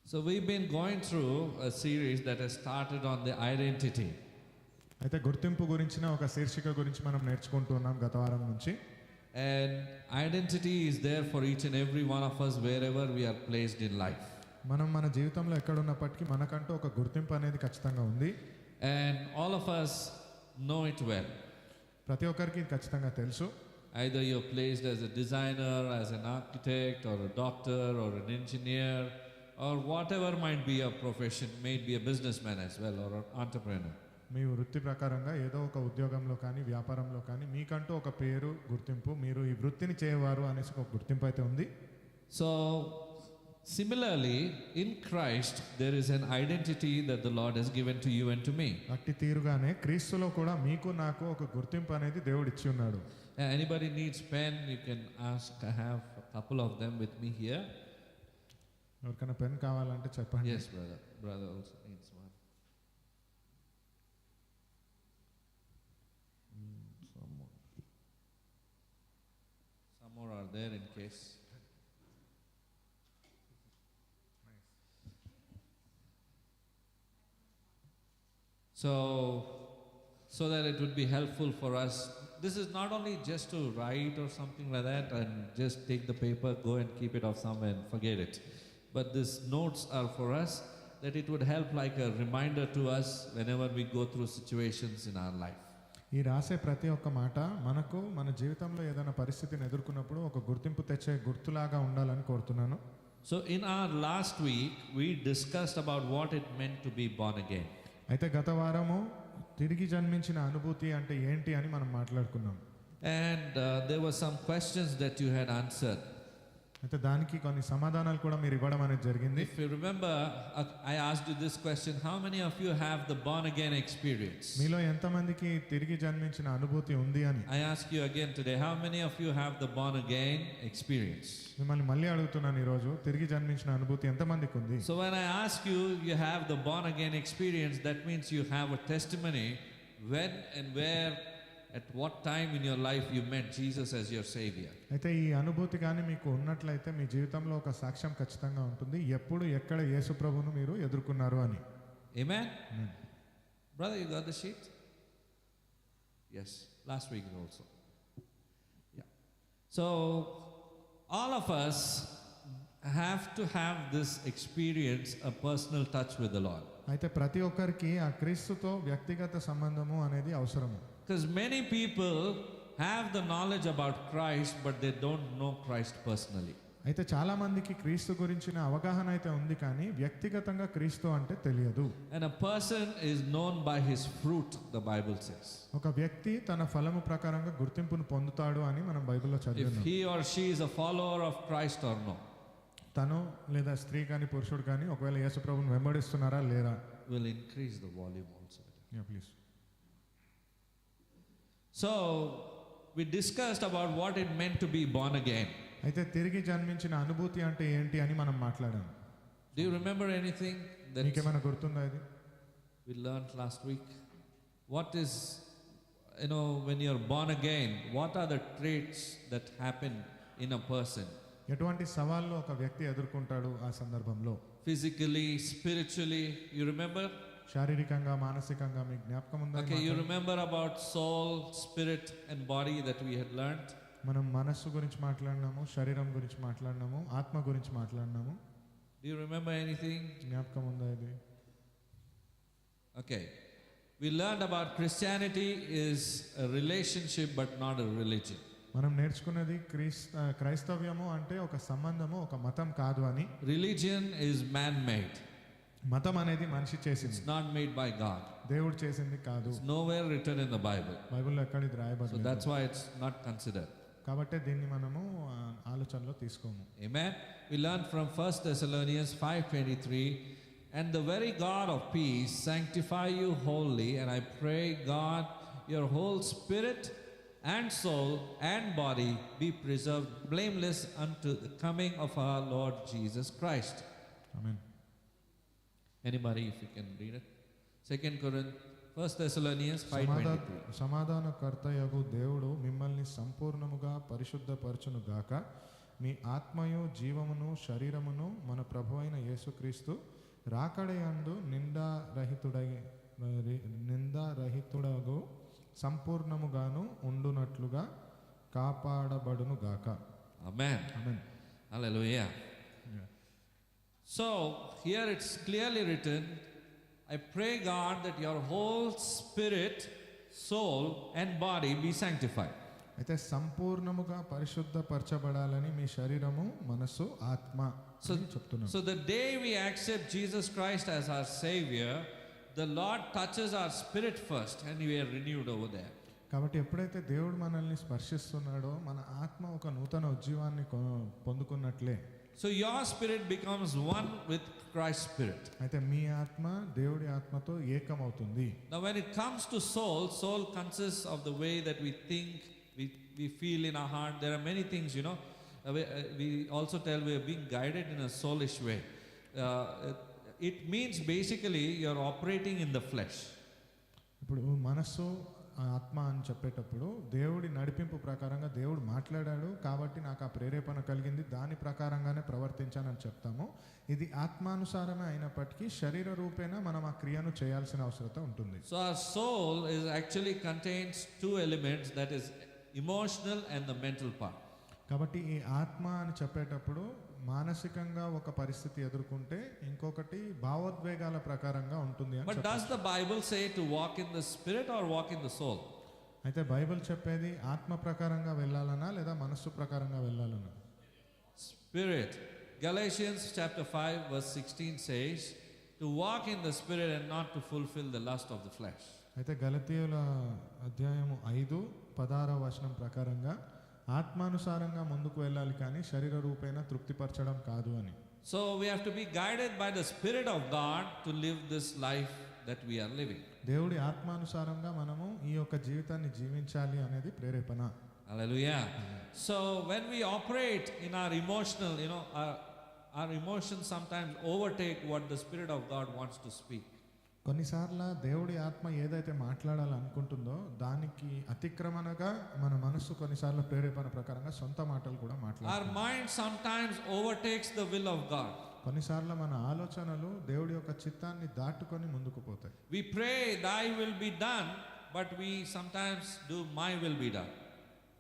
So we've been going through a series that has started on the identity. అయితే గుర్తింపు గురించిన ఒక శీర్షిక గురించి మనం నేర్చుకుంటున్నాం గత వారం నుంచి. And identity is there for each and every one of us wherever we are placed in life. మనం మన జీవితంలో ఎక్కడున్నప్పటికీ మనకంటూ ఒక గుర్తింపు అనేది ఖచ్చితంగా ఉంది. And all of us know it well. ప్రతి ఒక్కరికి ఇది ఖచ్చితంగా తెలుసు. Either you're placed as a designer, as an architect, or a doctor, or an engineer, or whatever might be your profession, may be a businessman as well, or an entrepreneur. మీ వృత్తి ప్రకారంగా ఏదో ఒక ఉద్యోగంలో కానీ వ్యాపారంలో కానీ మీకంటూ ఒక పేరు గుర్తింపు, మీరు ఈ వృత్తిని చేయవారు అనేసి ఒక గుర్తింపు అయితే ఉంది. So similarly, in Christ there is an identity that the Lord has given to you and to me. అట్టి తీరుగానే క్రీస్తులో కూడా మీకు నాకు ఒక గుర్తింపు అనేది దేవుడు ఇచ్చి ఉన్నాడు. Anybody needs pen, you can ask. I have a couple of them with me here. ఎవరికైనా పెన్ కావాలంటే చెప్పండి. Yes, brother also needs one. Some more are there in case. So that it would be helpful for us. This is not only just to write or something like that and just take the paper, go and keep it off somewhere and forget it. But these notes are for us, that it would help like a reminder to us whenever we go through situations in our life. ఈ రాసే ప్రతి ఒక్క మాట మనకు మన జీవితంలో ఏదైనా పరిస్థితిని ఎదుర్కొన్నప్పుడు ఒక గుర్తింపు తెచ్చే గుర్తులాగా ఉండాలని కోరుతున్నాను. So in our last week we discussed about what it meant to be born again. అయితే గత వారము తిరిగి జన్మించిన అనుభూతి అంటే ఏంటి అని మనం మాట్లాడుకున్నాం. And there were some questions that you had answered. అయితే దానికి కొన్ని సమాధానాలు కూడా మీరు ఇవ్వడం అనేది జరిగింది. If you remember, I asked you this question: how many of you have the born again experience? మీలో ఎంతమందికి తిరిగి జన్మించిన అనుభూతి ఉంది అని. I ask you again today: how many of you have the born again experience? మిమ్మల్ని మళ్ళీ అడుగుతున్నాను ఈ రోజు, తిరిగి జన్మించిన అనుభూతి ఎంతమందికి ఉంది? So when I ask you, you have the born again experience, that means you have a testimony when and where, at what time in your life you met Jesus as your savior. అయితే ఈ అనుభూతి కానీ మీకు ఉన్నట్లయితే మీ జీవితంలో ఒక సాక్ష్యం ఖచ్చితంగా ఉంటుంది, ఎప్పుడు ఎక్కడ యేసు ప్రభువును మీరు ఎదుర్కొన్నారు అని. Amen. Brother, you got the sheet? Yes, last week also. Yeah. So all of us have to have this experience, a personal touch with the Lord. అయితే ప్రతి ఒక్కరికి ఆ క్రీస్తుతో వ్యక్తిగత సంబంధము అనేది అవసరము. Because many people have the knowledge about Christ, but they don't know Christ personally. అయితే చాలా మందికి క్రీస్తు గురించిన అవగాహన అయితే ఉంది, కానీ వ్యక్తిగతంగా క్రీస్తు అంటే తెలియదు. And a person is known by his fruit, the Bible says. ఒక వ్యక్తి తన ఫలము ప్రకారంగా గుర్తింపును పొందుతాడు అని మనం బైబిల్లో If చదివాము. he or she is a follower of Christ or no. తను లేదా స్త్రీ కానీ పురుషుడు కానీ ఒకవేళ యేసు ప్రభువును వెంబడిస్తున్నారా లేరా. Will increase the volume also. Please. So we discussed about what it meant to be born again. అయితే తిరిగి జన్మించిన అనుభూతి అంటే ఏంటి అని మనం మాట్లాడాము. Do you remember anything that మీకేమైనా గుర్తుందా ఇది? we learned last week? What is, when you're born again, what are the traits that happen in a person? ఎటువంటి సవాళ్ళు ఒక వ్యక్తి ఎదుర్కొంటాడు ఆ సందర్భంలో? Physically, spiritually, you remember? శారీరకంగా, మానసికంగా మీకు జ్ఞాపకం ఉందా? Okay, you remember about soul, spirit and body that we had learned? మనం మనస్సు గురించి మాట్లాడినాము, శరీరం గురించి మాట్లాడినాము, ఆత్మ గురించి మాట్లాడినాము. Do you remember anything? జ్ఞాపకం ఉందా ఇది? Okay. We learned about Christianity is a relationship but not a religion. మనం నేర్చుకున్నది క్రైస్తవ్యము అంటే ఒక సంబంధము, ఒక మతం కాదు అని. Religion is man-made. మతం అనేది మనిషి చేసింది, It's not made by God. దేవుడు చేసింది కాదు. It's nowhere written in the Bible. బైబిల్లో ఎక్కడ ఇది So రాయబడలేదు. that's why it's not considered. కాబట్టి దీన్ని మనము ఆలోచనలో తీసుకోము. Amen. We learned from 1 Thessalonians 5:23, and the very God of peace sanctify you wholly, and I pray God your whole spirit and soul and body be preserved blameless unto the coming of our Lord Jesus Christ. Amen. Anybody, if you can read it? 1 Thessalonians 5:23. సమాధానకర్తయగు దేవుడు మిమ్మల్ని సంపూర్ణముగా పరిశుద్ధపరచును గాక. మీ ఆత్మయు జీవమును శరీరమును మన ప్రభువైన యేసుక్రీస్తు రాకడయందు నిందారహితుడగు సంపూర్ణముగాను ఉండునట్లుగా కాపాడబడును గాక. Amen. Amen. Hallelujah. So here it's clearly written, I pray God that your whole spirit, soul and body be sanctified. అయితే సంపూర్ణముగా పరిశుద్ధపరచబడాలని మీ శరీరము మనస్సు ఆత్మ అని చెప్తున్నాను. So the day we accept Jesus Christ as our Savior, the Lord touches our spirit first and we are renewed over there. కాబట్టి ఎప్పుడైతే దేవుడు మనల్ని స్పర్శిస్తున్నాడో మన ఆత్మ ఒక నూతన ఉజ్జీవాన్ని పొందుకున్నట్లే. So your spirit becomes one with Christ's spirit. అయితే మీ ఆత్మ దేవుడి ఆత్మతో ఏకమవుతుంది. Now when it comes to soul, soul consists of the way that we think, we feel in our heart. There are many things, you know. We also tell we are being guided in a soulish way. It means basically you're operating in the flesh. ఇప్పుడు మనస్సు ఆత్మ అని చెప్పేటప్పుడు దేవుడి నడిపింపు ప్రకారంగా దేవుడు మాట్లాడాడు కాబట్టి నాకు ఆ ప్రేరేపణ కలిగింది, దాని ప్రకారంగానే ప్రవర్తించానని చెప్తాము. ఇది ఆత్మానుసారమే అయినప్పటికీ శరీర రూపేణ మనం ఆ క్రియను చేయాల్సిన అవసరం ఉంటుంది. So our soul is actually contains two elements, that is emotional and the mental part. కాబట్టి ఈ ఆత్మ అని చెప్పేటప్పుడు మానసికంగా ఒక పరిస్థితి ఎదుర్కొంటే ఇంకొకటి భావోద్వేగాల ప్రకారంగా ఉంటుంది అని But does the Bible say to walk in the spirit or walk in the soul? అయితే బైబిల్ చెప్పేది ఆత్మ ప్రకారంగా వెళ్ళాలనా లేదా మనస్సు ప్రకారంగా వెళ్ళాలనా? Spirit. Galatians chapter 5 verse 16 says to walk in the spirit and not to fulfill the lust of the flesh. అయితే గలతీయుల అధ్యాయము 5:16 ప్రకారంగా ఆత్మానుసారంగా ముందుకు వెళ్ళాలి కానీ శరీర రూపేణ తృప్తిపరచడం కాదు అని. So we have to be guided by the Spirit of God to live this life that we are living. దేవుడి ఆత్మానుసారంగా మనము ఈ యొక్క జీవితాన్ని జీవించాలి అనేది ప్రేరేపణ. Hallelujah. So when we operate in our emotional, you know, our emotions sometimes overtake what the Spirit of God wants to speak. కొన్నిసార్లు దేవుడి ఆత్మ ఏదైతే మాట్లాడాలనుకుంటుందో దానికి అతిక్రమణగా మన మనస్సు కొన్నిసార్లు ప్రేరేపణ ప్రకారంగా సొంత మాటలు కూడా మాట్లాడుతుంది. Our mind sometimes overtakes the will of God. కొన్నిసార్లు మన ఆలోచనలు దేవుడి యొక్క చిత్తాన్ని దాటుకొని ముందుకు పోతాయి. We pray thy will be done, but we sometimes do my will be done.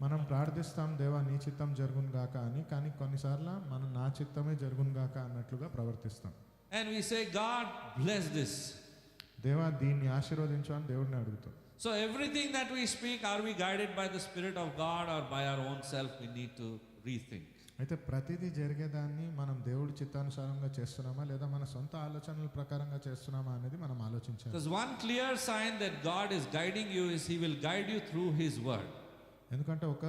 మనం ప్రార్థిస్తాం దేవా నీ చిత్తం జరుగును గాక అని, కానీ కొన్నిసార్లు మనం నా చిత్తమే జరుగును గాక అన్నట్లుగా ప్రవర్తిస్తాం. And we say, God bless this. దేవా దీన్ని ఆశీర్వదించు అని దేవుడిని అడుగుతాం. So everything that we speak, are we guided by the Spirit of God or by our own self? We need to rethink. అయితే ప్రతిదీ జరిగేదాన్ని మనం దేవుడి చిత్తానుసారంగా చేస్తున్నామా లేదా మన సొంత ఆలోచనల ప్రకారంగా చేస్తున్నామా అనేది మనం ఆలోచించాలి. Because one clear sign that God is guiding you is He will guide you through His word. ఎందుకంటే ఒక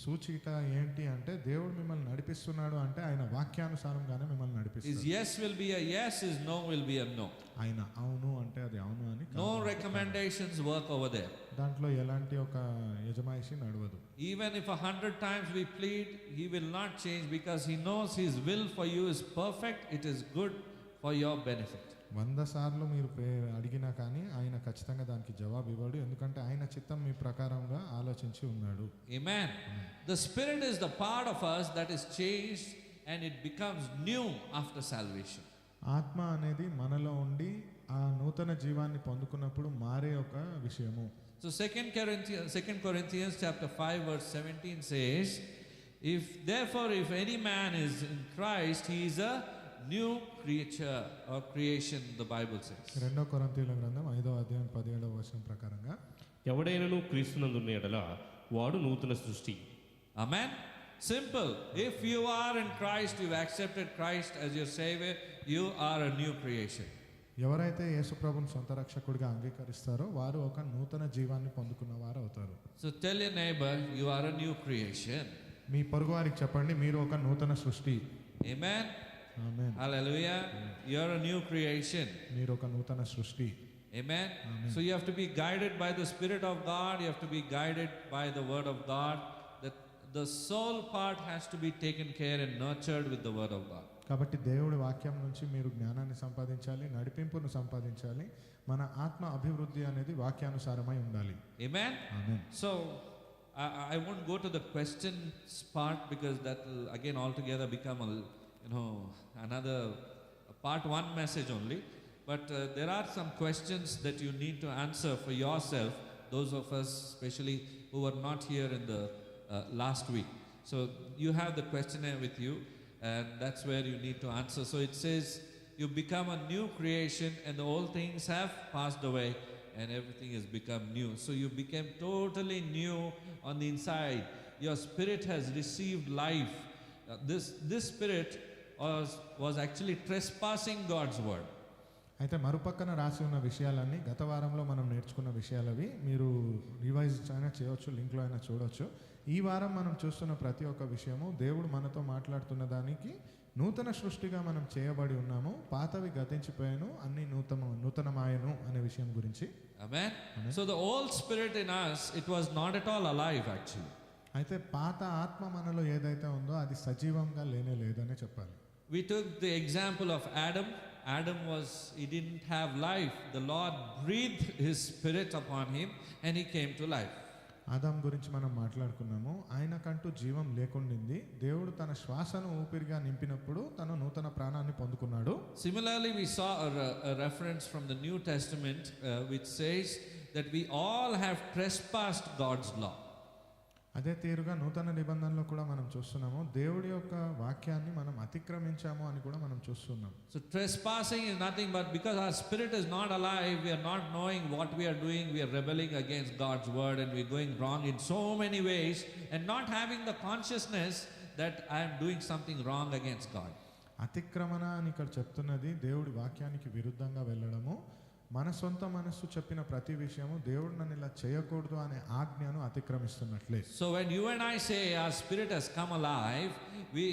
సూచిక ఏంటి అంటే దేవుడు మిమ్మల్ని నడిపిస్తున్నాడు అంటే ఆయన వాక్యానుసారంగానే మిమ్మల్ని నడిపిస్తాడు. His yes will be a yes, His no will be a no. ఆయన అవును అంటే అది అవును అని. No recommendations work over there. దాంట్లో ఎలాంటి ఒక యజమాయిషి నడవదు. Even if 100 times we plead, He will not change because He knows His will for you is perfect. It is good for your benefit. 100 సార్లు మీరు అడిగినా కానీ ఆయన ఖచ్చితంగా దానికి జవాబు ఇవ్వడు, ఎందుకంటే ఆయన చిత్తం మీ ప్రకారంగా ఆలోచించి ఉన్నాడు. Amen. The Spirit is the part of us that is changed and it becomes new after salvation. ఆత్మ అనేది మనలో ఉండి ఆ నూతన జీవాన్ని పొందుకున్నప్పుడు మారే ఒక విషయము. So 2 Corinthians chapter 5 verse 17 says, if any man is in Christ, he is a new creature or creation, the Bible says. 2 కొరింథీయుల గ్రంథం 5:17 ప్రకారంగా ఎవడైనను క్రీస్తునందున్న ఎడల వాడు నూతన సృష్టి. Amen. Simple. If you are in Christ, you've accepted Christ as your Savior, you are a new creation. ఎవరైతే యేసుప్రభుని సొంత రక్షకుడిగా అంగీకరిస్తారో వారు ఒక నూతన జీవాన్ని పొందుకున్న వారు అవుతారు. So tell your neighbor, you are a new creation. మీ పొరుగు వారికి చెప్పండి మీరు ఒక నూతన సృష్టి. Amen. Amen. Hallelujah. You are a new creation. మీరు ఒక నూతన సృష్టి. Amen. So you have to be guided by the Spirit of God. You have to be guided by the Word of God. The soul part has to be taken care and nurtured with the Word of God. కాబట్టి దేవుడి వాక్యం నుంచి మీరు జ్ఞానాన్ని సంపాదించాలి, నడిపింపును సంపాదించాలి. మన ఆత్మ అభివృద్ధి అనేది వాక్యానుసారమై ఉండాలి. Amen. Amen. So I won't go to the questions part because that will again altogether become another part one message only. But there are some questions that you need to answer for yourself, those of us especially who were not here in the last week. So you have the questionnaire with you, and that's where you need to answer. So it says, you become a new creation and the old things have passed away and everything has become new. So you became totally new on the inside. Your spirit has received life. This spirit was actually trespassing God's word. అయితే మరుపక్కన రాసి ఉన్న విషయాలన్నీ గత వారంలో మనం నేర్చుకున్న విషయాలవి. మీరు revise అయినా చేయవచ్చు, లింక్లో అయినా చూడవచ్చు. ఈ వారం మనం చూస్తున్న ప్రతి ఒక్క విషయము దేవుడు మనతో మాట్లాడుతున్న దానికి నూతన సృష్టిగా మనం చేయబడి ఉన్నాము. పాతవి గతించిపోయాను, అన్ని నూతనమాయను అనే విషయం గురించి. Amen. So the old spirit in us, it was not at all alive actually. అయితే పాత ఆత్మ మనలో ఏదైతే ఉందో అది సజీవంగా లేనే లేదనే చెప్పాలి. We took the example of Adam. He didn't have life. The Lord breathed his spirit upon him and he came to life. Adam గురించి మనం మాట్లాడుకున్నాము. ఆయనకంటూ జీవం లేకుండింది. దేవుడు తన శ్వాసను ఊపిరిగా నింపినప్పుడు తను నూతన ప్రాణాన్ని పొందుకున్నాడు. Similarly, we saw a reference from the New Testament which says that we all have trespassed God's law. అదే తీరుగా నూతన నిబంధనలో కూడా మనం చూస్తున్నాము, దేవుడి యొక్క వాక్యాన్ని మనం అతిక్రమించాము అని కూడా మనం చూస్తున్నాం. So trespassing is nothing but because our spirit is not alive, we are not knowing what we are doing, we are rebelling against God's word and we are going wrong in so many ways and not having the consciousness that I am doing something wrong against God. అతిక్రమణ అని ఇక్కడ చెప్తున్నది దేవుడి వాక్యానికి విరుద్ధంగా వెళ్ళడము. మన సొంత మనస్సు చెప్పిన ప్రతి విషయము దేవుడు నన్ను ఇలా చేయకూడదు అనే ఆజ్ఞను అతిక్రమిస్తున్నట్లే. So when you and I say our spirit has come alive, we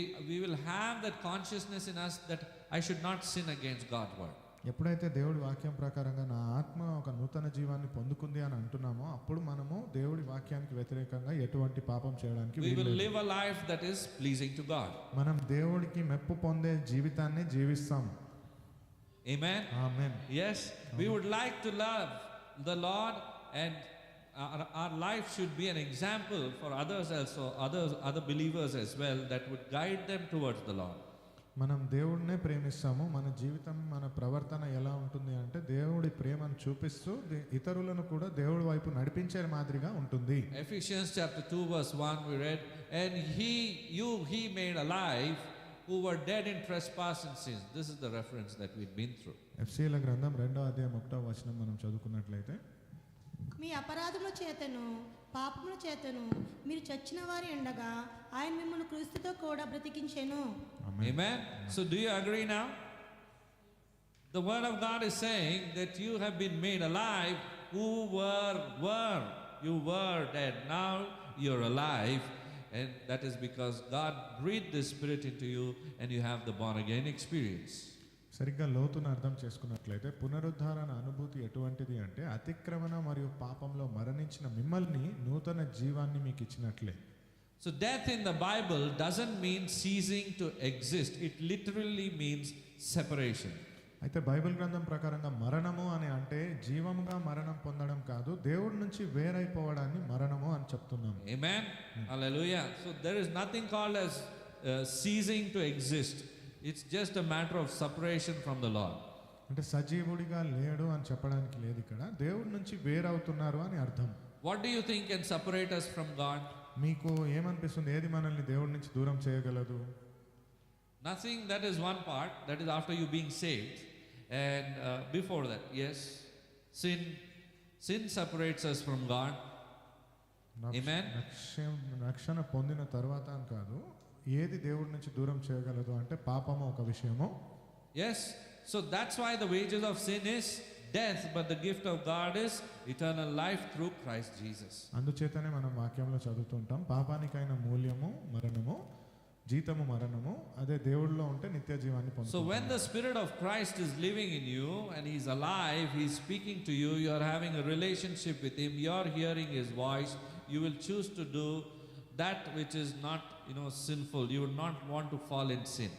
will have that consciousness in us that I should not sin against God's word. ఎప్పుడైతే దేవుడి వాక్యం ప్రకారంగా నా ఆత్మ ఒక నూతన జీవాన్ని పొందుకుంది అని అంటున్నామో అప్పుడు మనము దేవుడి వాక్యానికి వ్యతిరేకంగా ఎటువంటి పాపం చేయడానికి we will live a life that is pleasing to God. మనం దేవుడికి మెప్పు పొందే జీవితాన్ని జీవిస్తాం. Amen. Amen. Yes, we would like to love the Lord, and our life should be an example for others also, other believers as well, that would guide them towards the Lord. మనం దేవుడినే ప్రేమిస్తాము. మన జీవితం, మన ప్రవర్తన ఎలా ఉంటుంది అంటే దేవుడి ప్రేమను చూపిస్తూ ఇతరులను కూడా దేవుడి వైపు నడిపించే మాదిరిగా ఉంటుంది. Ephesians chapter 2 verse 1 we read, and he made alive who were dead in trespass and sins. This is the reference that we've been through. ఎఫ్సీల గ్రంథం 2వ అధ్యాయం 1వ వచనం మనం చదువుకున్నట్లయితే, మీ అపరాధముల చేతను పాపముల చేతను మీరు చచ్చిన వారి ఉండగా ఆయన మిమ్మల్ని క్రీస్తుతో కూడా బ్రతికించెను. Amen. So do you agree now? The word of God is saying that you have been made alive who you were dead, now you're alive. And that is because God breathed the Spirit into you and you have the born again experience. సరిగ్గా లోతును అర్థం చేసుకున్నట్లయితే పునరుద్ధారణ అనుభూతి ఎటువంటిది అంటే అతిక్రమణ మరియు పాపంలో మరణించిన మిమ్మల్ని నూతన జీవాన్ని మీకు ఇచ్చినట్లే. So death in the Bible doesn't mean ceasing to exist. It literally means separation. అయితే బైబిల్ గ్రంథం ప్రకారంగా మరణము అని అంటే జీవముగా మరణం పొందడం కాదు, దేవుడి నుంచి వేరైపోవడాన్ని మరణము అని చెప్తున్నాము. Amen. Hallelujah. So there is nothing called as ceasing to exist. It's just a matter of separation from the Lord. అంటే సజీవుడిగా లేడు అని చెప్పడానికి లేదు, ఇక్కడ దేవుడి నుంచి వేరవుతున్నారు అని అర్థం. What do you think can separate us from God? మీకు ఏమనిపిస్తుంది, ఏది మనల్ని దేవుడి నుంచి దూరం చేయగలదు? Nothing. That is one part. That is after you being saved. And before that, yes, sin separates us from God. Amen. రక్షణ పొందిన తర్వాత అని కాదు, ఏది దేవుడి నుంచి దూరం చేయగలదు అంటే పాపము ఒక విషయము. Yes. So that's why the wages of sin is death, but the gift of God is eternal life through Christ Jesus. అందుచేతనే మనం వాక్యంలో చదువుతుంటాం, పాపానికైన మూల్యము మరణము, జీతము మరణము, అదే దేవుడిలో ఉంటే నిత్య జీవాన్ని పొందుతాం. So when the Spirit of Christ is living in you and He's alive, He's speaking to you, you are having a relationship with Him, you are hearing His voice, you will choose to do that which is not, sinful. You would not want to fall in sin.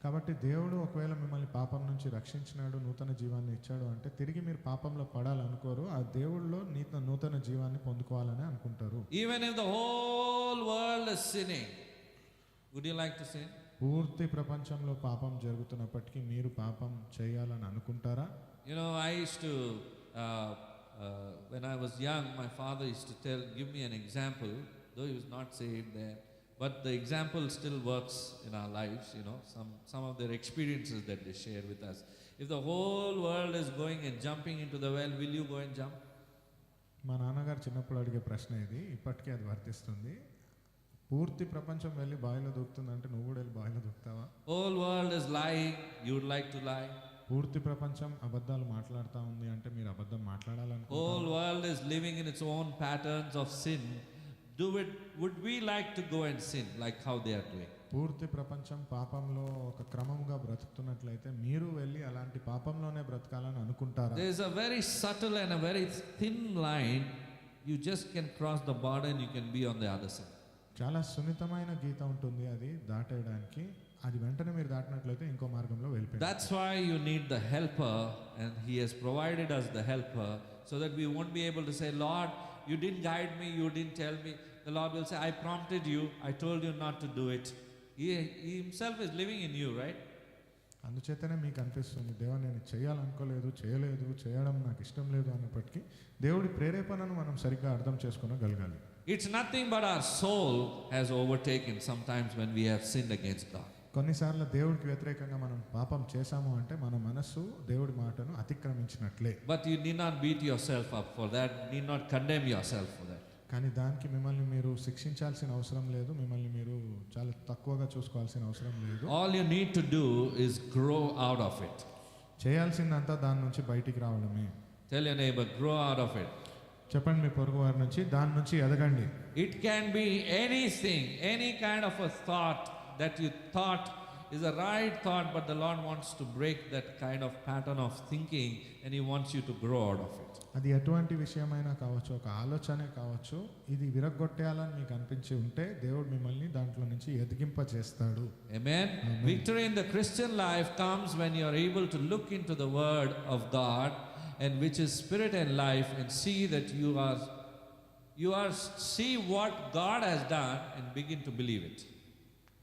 కాబట్టి దేవుడు ఒకవేళ మిమ్మల్ని పాపం నుంచి రక్షించినాడు, నూతన జీవాన్ని ఇచ్చాడు అంటే తిరిగి మీరు పాపంలో పడాలనుకోరు, ఆ దేవుడిలో నూతన జీవాన్ని పొందుకోవాలని అనుకుంటారు. Even if the whole world is sinning, would you like to sin? పూర్తి ప్రపంచంలో పాపం జరుగుతున్నప్పటికీ మీరు పాపం చేయాలని అనుకుంటారా? You know, I used to, when I was young, my father used to give me an example, though he was not saved there, but the example still works in our lives, you know, some of their experiences that they share with us. If the whole world is going and jumping into the well, will you go and jump? మా నాన్నగారు చిన్నప్పుడు అడిగే ప్రశ్న ఇది, ఇప్పటికీ అది వర్తిస్తుంది. పూర్తి ప్రపంచం వెళ్ళి బావిలో దూకుతుందంటే నువ్వు కూడా వెళ్ళి బావిలో దూకుతావా? Whole world is lying, you would like to lie. పూర్తి ప్రపంచం అబద్ధాలు మాట్లాడుతూ ఉంది అంటే మీరు అబద్ధం మాట్లాడాలనుకుంటారా? Whole world is living in its own patterns of sin. Would we like to go and sin like how they are doing? పూర్తి ప్రపంచం పాపంలో ఒక క్రమంగా బ్రతుకుతున్నట్లయితే మీరు వెళ్ళి అలాంటి పాపంలోనే బ్రతకాలని అనుకుంటారా? There is a very subtle and a very thin line. You just can cross the border and you can be on the other side. చాలా సున్నితమైన గీత ఉంటుంది, అది దాటేయడానికి. అది వెంటనే మీరు దాటినట్లయితే ఇంకో మార్గంలో వెళ్ళిపోయారు. That's why you need the helper, and he has provided us the helper so that we won't be able to say, Lord, you didn't guide me, you didn't tell me. The Lord will say, I prompted you, I told you not to do it. He himself is living in you, right? అందుచేతనే మీకు అనిపిస్తుంది, దేవా నేను చేయాలనుకోలేదు, చేయడం నాకు ఇష్టం లేదు అన్నప్పటికీ దేవుడి ప్రేరేపణను మనం సరిగ్గా అర్థం చేసుకోగలగాలి. It's nothing but our soul has overtaken sometimes when we have sinned against God. కొన్నిసార్లు దేవుడికి వ్యతిరేకంగా మనం పాపం చేశాము అంటే మన మనస్సు దేవుడి మాటను అతిక్రమించినట్లే. But you need not beat yourself up for that, need not condemn yourself for that. కానీ దానికి మిమ్మల్ని మీరు శిక్షించాల్సిన అవసరం లేదు, మిమ్మల్ని మీరు చాలా తక్కువగా చూసుకోవాల్సిన అవసరం లేదు. All you need to do is grow out of it. చేయాల్సిందంతా దాని నుంచి బయటికి రావడమే. Tell your neighbor, grow out of it. చెప్పండి మీ పొరుగు వారి నుంచి, దాని నుంచి ఎదగండి. It can be anything, any kind of a thought that you thought is a right thought, but the Lord wants to break that kind of pattern of thinking and He wants you to grow out of it. అది ఎటువంటి విషయమైనా కావచ్చు, ఒక ఆలోచనే కావచ్చు, ఇది విరగ్గొట్టేయాలని మీకు అనిపించి ఉంటే దేవుడు మిమ్మల్ని దాంట్లో నుంచి ఎదిగింపజేస్తాడు. Amen. Victory in the Christian life comes when you are able to look into the Word of God, and which is spirit and life, and see that you are see what God has done and begin to believe it.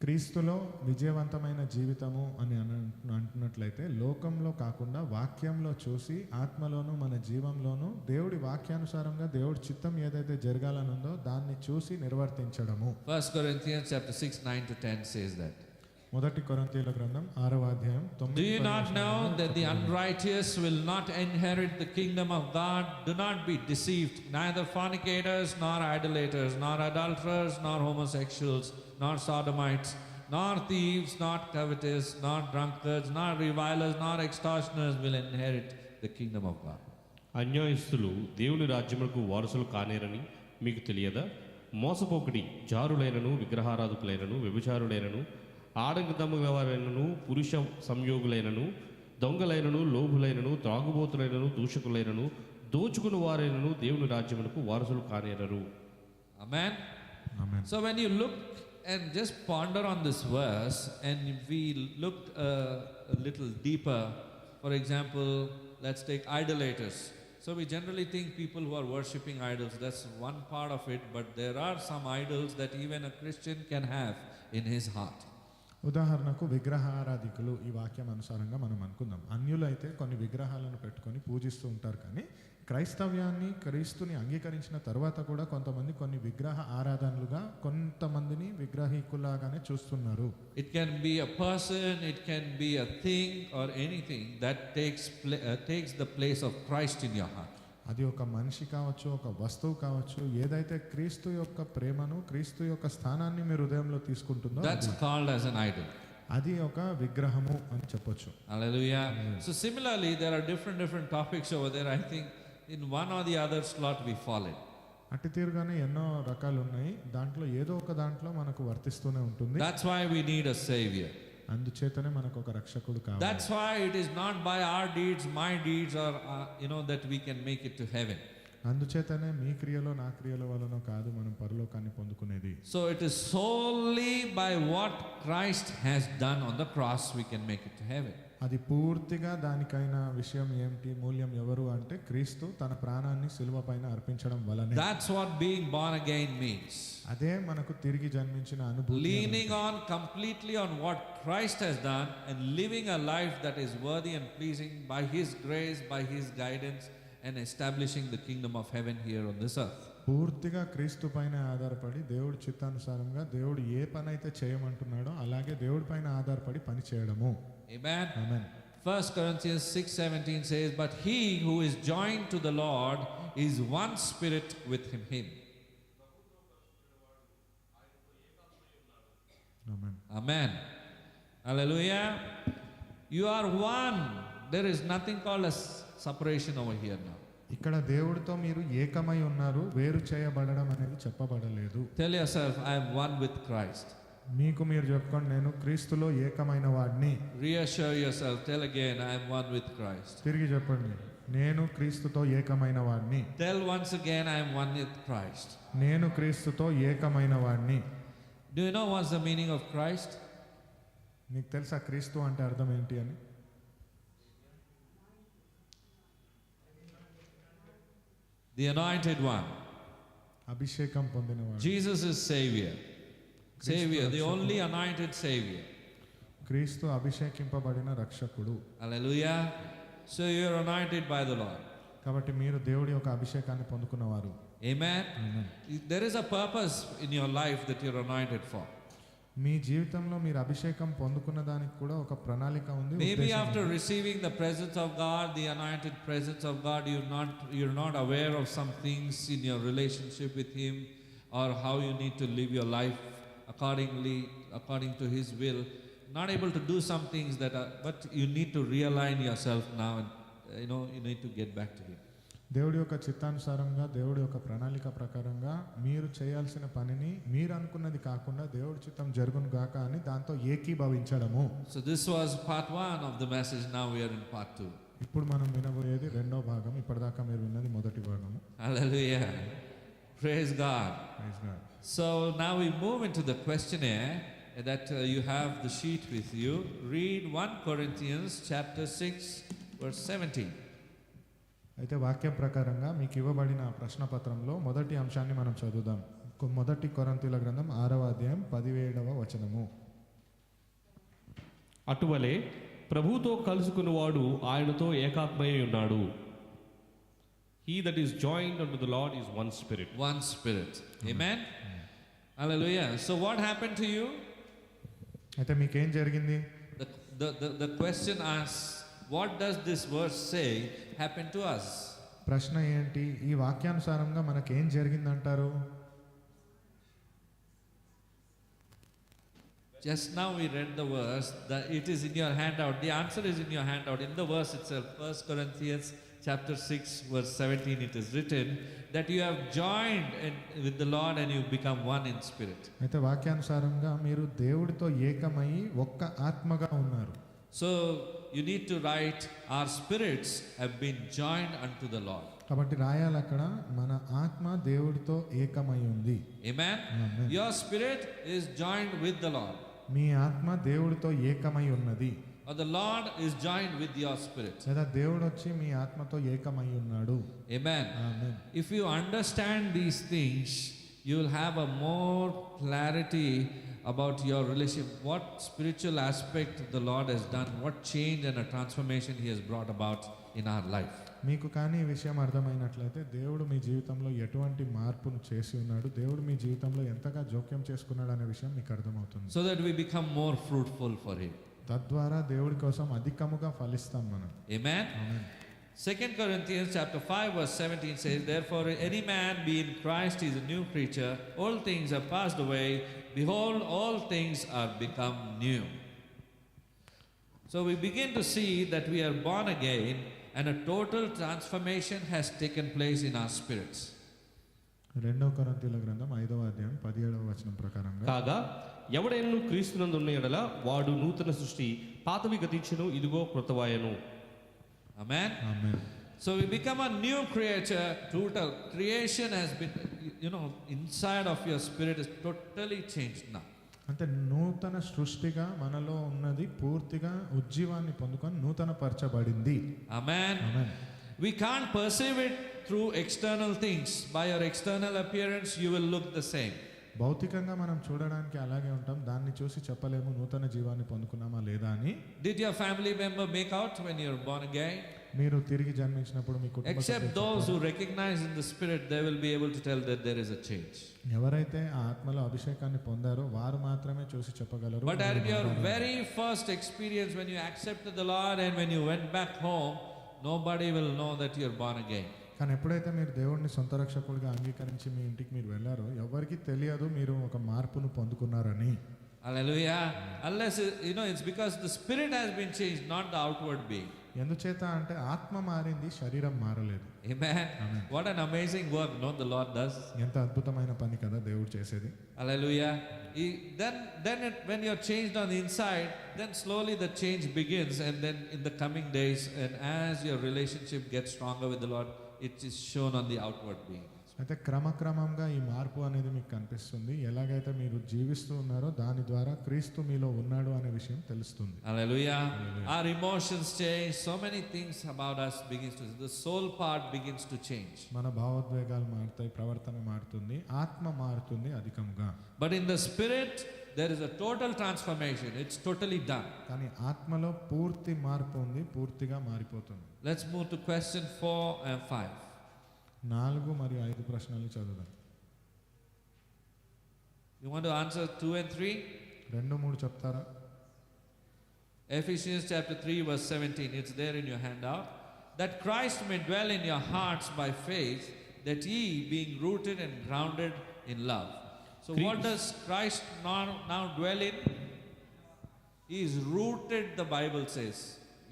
క్రీస్తులో విజయవంతమైన జీవితము అని అంటున్నట్లయితే లోకంలో కాకుండా వాక్యంలో చూసి ఆత్మలోను మన జీవంలోను దేవుడి వాక్యానుసారంగా దేవుడి చిత్తం ఏదైతే జరగాలనుందో దాన్ని చూసి నిర్వర్తించడము. 1 Corinthians chapter 6 9 to 10 says that. మొదటి కొరింథీయుల గ్రంథం 6వ అధ్యాయం 9. Do you not know that the unrighteous will not inherit the kingdom of God? Do not be deceived. Neither fornicators, nor idolaters, nor adulterers, nor homosexuals, nor sodomites, nor thieves, nor covetous, nor drunkards, nor revilers, nor extortioners will inherit the kingdom of God. అన్యాయస్తులు దేవుని రాజ్యములకు వారసులు కానేరని మీకు తెలియదా? మోసపోకడి, జారులైనను, విగ్రహారాధకులైనను, వ్యభిచారులైనను, ఆడంగదమ్ములైనను, పురుష సంయోగులైనను, దొంగలైనను, లోభులైనను, త్రాగుబోతులైనను, దూషకులైనను, దోచుకుని వారైనను దేవుని రాజ్యమునకు వారసులు కానేరరు. Amen. Amen. So when you look and just ponder on this verse, and we look a little deeper, for example, let's take idolaters. So we generally think people who are worshipping idols, that's one part of it, but there are some idols that even a Christian can have in his heart. ఉదాహరణకు విగ్రహారాధికులు, ఈ వాక్యం అనుసారంగా మనం అనుకుందాం. అన్యులు అయితే కొన్ని విగ్రహాలను పెట్టుకొని పూజిస్తూ ఉంటారు, కానీ క్రైస్తవ్యాన్ని క్రీస్తుని అంగీకరించిన తర్వాత కూడా కొంతమంది కొన్ని విగ్రహ ఆరాధనలుగా కొంతమందిని విగ్రహీకులాగానే చూస్తున్నారు. It can be a person, it can be a thing or anything that takes the place of Christ in your heart. అది ఒక మనిషి కావచ్చు, ఒక వస్తువు కావచ్చు, ఏదైతే క్రీస్తు యొక్క ప్రేమను, క్రీస్తు యొక్క స్థానాన్ని మీ హృదయంలో తీసుకుంటుందో That's called as an idol. అది ఒక విగ్రహము అని చెప్పొచ్చు. Hallelujah. So similarly, there are different topics over there. I think in one or the other slot we fall in. అట్టి తీరుగానే ఎన్నో రకాలు ఉన్నాయి, దాంట్లో ఏదో ఒక దాంట్లో మనకు వర్తిస్తూనే ఉంటుంది. That's why we need a savior. అందుచేతనే మనకు ఒక రక్షకుడు కావాలి. That's why it is not by our deeds, my deeds, or that we can make it to heaven. అందుచేతనే మీ క్రియలో నా క్రియల వలన కాదు మనం పరలోకాన్ని పొందుకునేది. So it is solely by what Christ has done on the cross we can make it to heaven. అది పూర్తిగా దానికైన విషయం ఏమిటి, మూల్యం ఎవరు అంటే క్రీస్తు తన ప్రాణాన్ని సిలువ పైన అర్పించడం వలనే. That's what being born again means. అదే మనకు తిరిగి జన్మించిన అనుభూతి. Leaning on completely on what Christ has done and living a life that is worthy and pleasing by His grace, by His guidance, and establishing the kingdom of heaven here on this earth. పూర్తిగా క్రీస్తు పైన ఆధారపడి దేవుడి చిత్తానుసారంగా దేవుడు ఏ పని అయితే చేయమంటున్నాడో అలాగే దేవుడి పైన ఆధారపడి పని చేయడము. Amen. Amen. 1 Corinthians 6:17 says, "But he who is joined to the Lord is one spirit with him." Amen. Amen. Hallelujah. You are one. There is nothing called as separation over here now. ఇక్కడ దేవుడితో మీరు ఏకమై ఉన్నారు, వేరు చేయబడడం అనేది చెప్పబడలేదు. Tell yourself, I am one with Christ. మీకు మీరు చెప్పుకోండి, నేను క్రీస్తులో ఏకమైన వాడిని. Reassure yourself. Tell again, I am one with Christ. తిరిగి చెప్పండి, నేను క్రీస్తుతో ఏకమైన వాడిని. Tell once again, I am one with Christ. నేను క్రీస్తుతో ఏకమైన వాడిని. Do you know what's the meaning of Christ? నీకు తెలుసా క్రీస్తు అంటే అర్థం ఏంటి అని? The anointed one. అభిషేకం పొందినవాడు. Jesus is Savior. Savior, the only anointed Savior. క్రీస్తు అభిషేకింపబడిన రక్షకుడు. Hallelujah. So you are anointed by the Lord. కాబట్టి మీరు దేవుడి యొక్క అభిషేకాన్ని పొందుకున్నవారు. Amen. Amen. There is a purpose in your life that you are anointed for. మీ జీవితంలో మీరు అభిషేకం పొందుకున్న దానికి కూడా ఒక ప్రణాళిక ఉంది. Maybe ఉద్దేశం after ఉంది. receiving the presence of God, the anointed presence of God, you're not aware of some things in your relationship with Him, or how you need to live your life according to His will. Not able to do some things but you need to realign yourself now, and you need to get back to Him. దేవుడి యొక్క చిత్తానుసారంగా, దేవుడి యొక్క ప్రణాళిక ప్రకారంగా మీరు చేయాల్సిన పనిని మీరు అనుకున్నది కాకుండా దేవుడి చిత్తం జరుగును గాక అని దాంతో ఏకీభవించడము. So this was part 1 of the message. Now we are in part 2. ఇప్పుడు మనం వినబోయేది రెండో భాగం. ఇప్పటిదాకా మీరు విన్నది మొదటి భాగము. Hallelujah. Praise God. Praise God. So now we move into the questionnaire that you have the sheet with you. Read 1 Corinthians chapter 6 verse 17. అయితే వాక్యం ప్రకారంగా మీకు ఇవ్వబడిన ప్రశ్నపత్రంలో మొదటి అంశాన్ని మనం చదువుదాం. మొదటి కొరింథీయుల గ్రంథం 6వ అధ్యాయం 17వ వచనము. అటువలే ప్రభుతో కలుసుకున్నవాడు ఆయనతో ఏకాత్మయ్య ఉన్నాడు. He that is joined unto the Lord is one spirit. One spirit. Amen. Hallelujah. So what happened to you? అయితే మీకేం జరిగింది? The question asks, what does this verse say happened to us? ప్రశ్న ఏంటి? ఈ వాక్యానుసారంగా మనకేం జరిగిందంటారు? Just now we read the verse, that it is in your handout. The answer is in your handout. In the verse itself, 1 Corinthians chapter 6 verse 17, it is written that you have joined with the Lord and you become one in spirit. అయితే వాక్యానుసారంగా మీరు దేవుడితో ఏకమై ఒక్క ఆత్మగా ఉన్నారు. So you need to write, our spirits have been joined unto the Lord. కాబట్టి రాయాలి అక్కడ, మన ఆత్మ దేవుడితో ఏకమై ఉంది. Amen. Amen. Your spirit is joined with the Lord. మీ ఆత్మ దేవుడితో ఏకమై ఉన్నది. Or the Lord is joined with your spirit. లేదా దేవుడు వచ్చి మీ ఆత్మతో ఏకమై ఉన్నాడు. Amen. Amen. If you understand these things, you will have a more clarity about your relationship, what spiritual aspect the Lord has done, what change and a transformation He has brought about in our life. మీకు కానీ ఈ విషయం అర్థమైనట్లయితే దేవుడు మీ జీవితంలో ఎటువంటి మార్పును చేసి ఉన్నాడు, దేవుడు మీ జీవితంలో ఎంతగా జోక్యం చేసుకున్నాడు అనే విషయం మీకు అర్థమవుతుంది. So that we become more fruitful for Him. తద్వారా దేవుడి కోసం అధికముగా ఫలిస్తాం మనం. Amen. Amen. 2 Corinthians chapter 5 verse 17 says, therefore any man be in Christ is a new creature, all things are passed away, behold all things are become new. So we begin to see that we are born again and a total transformation has taken place in our spirits. 2 కొరింథీయుల గ్రంథం 5వ అధ్యాయం 17వ వచనం ప్రకారంగా, కాగా ఎవడైనా క్రీస్తునందున్న ఎడల వాడు నూతన సృష్టి, పాతవి గతించెను, ఇదిగో కృతవాయను. Amen. Amen. So we become a new creature. Total creation has been, inside of your spirit is totally changed now. అంటే నూతన సృష్టిగా మనలో ఉన్నది పూర్తిగా ఉజ్జీవాన్ని పొందుకొని నూతన పరచబడింది. Amen. Amen. We can't perceive it through external things. By your external appearance, you will look the same. భౌతికంగా మనం చూడడానికి అలాగే ఉంటాం, దాన్ని చూసి చెప్పలేము నూతన జీవాన్ని పొందుకున్నామా లేదా అని. Did your family member make out when you were born again? మీరు తిరిగి జన్మించినప్పుడు మీ కుటుంబ Except సభ్యులు those who recognize in the spirit, they will be able to tell that there is a change. ఎవరైతే ఆ ఆత్మలో అభిషేకాన్ని పొందారో వారు మాత్రమే చూసి చెప్పగలరు. But at your very first experience, when you accepted the Lord and when you went back home, nobody will know that you are born again. కానీ ఎప్పుడైతే మీరు దేవుడిని సొంత రక్షకుడిగా అంగీకరించి మీ ఇంటికి మీరు వెళ్ళారో ఎవరికి తెలియదు మీరు ఒక మార్పును పొందుకున్నారని. Hallelujah. Unless, it's because the spirit has been changed, not the outward being. ఎందుచేత అంటే ఆత్మ మారింది, శరీరం మారలేదు. Amen. What an amazing work, the Lord does. ఎంత అద్భుతమైన పని కదా దేవుడు చేసేది. Hallelujah. When you're changed on the inside, then slowly the change begins, and then in the coming days, and as your relationship gets stronger with the Lord, it is shown on the outward being. అయితే క్రమక్రమంగా ఈ మార్పు అనేది మీకు కనిపిస్తుంది. ఎలాగైతే మీరు జీవిస్తూ ఉన్నారో దాని ద్వారా క్రీస్తు మీలో ఉన్నాడు అనే విషయం తెలుస్తుంది. Hallelujah. Our emotions change. So many things about us begins to, the soul part begins to change. మన భావోద్వేగాలు మారుతాయి, ప్రవర్తన మారుతుంది, ఆత్మ మారుతుంది అధికంగా. But in the spirit, there is a total transformation. It's totally done. కానీ ఆత్మలో పూర్తి మార్పు ఉంది, పూర్తిగా మారిపోతుంది. Let's move to question 4 and 5. 4 మరియు 5 ప్రశ్నలు చదువుదాం. You want to answer 2 and 3? 2, 3 చెప్తారా? Ephesians chapter 3 verse 17. It's there in your handout. That Christ may dwell in your hearts by faith, that ye, being rooted and grounded in love. So what does Christ now dwell in? He is rooted, the Bible says.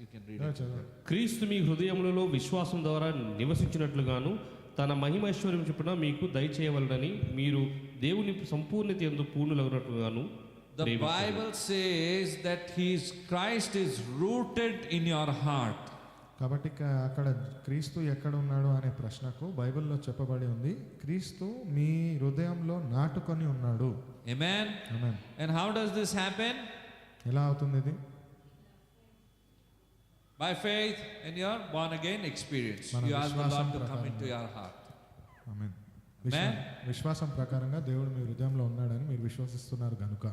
You can read it. క్రీస్తు మీ హృదయములలో విశ్వాసం ద్వారా నివసించినట్లుగాను తన మహిమైశ్వర్యం చొప్పున మీకు దయచేయవలనని మీరు దేవుని సంపూర్ణత యందు పూర్ణులగునట్లుగాను. The Bible says that Christ is rooted in your heart. కాబట్టి అక్కడ క్రీస్తు ఎక్కడ ఉన్నాడు అనే ప్రశ్నకు బైబిల్లో చెప్పబడి ఉంది, క్రీస్తు మీ హృదయంలో నాటుకొని ఉన్నాడు. Amen. Amen. And how does this happen? ఎలా అవుతుంది ఇది? By faith in your born again experience. You ask the Lord to come into your heart. Amen. Amen. విశ్వాసం ప్రకారంగా దేవుడు మీ హృదయంలో ఉన్నాడని మీరు విశ్వసిస్తున్నారు గనుక.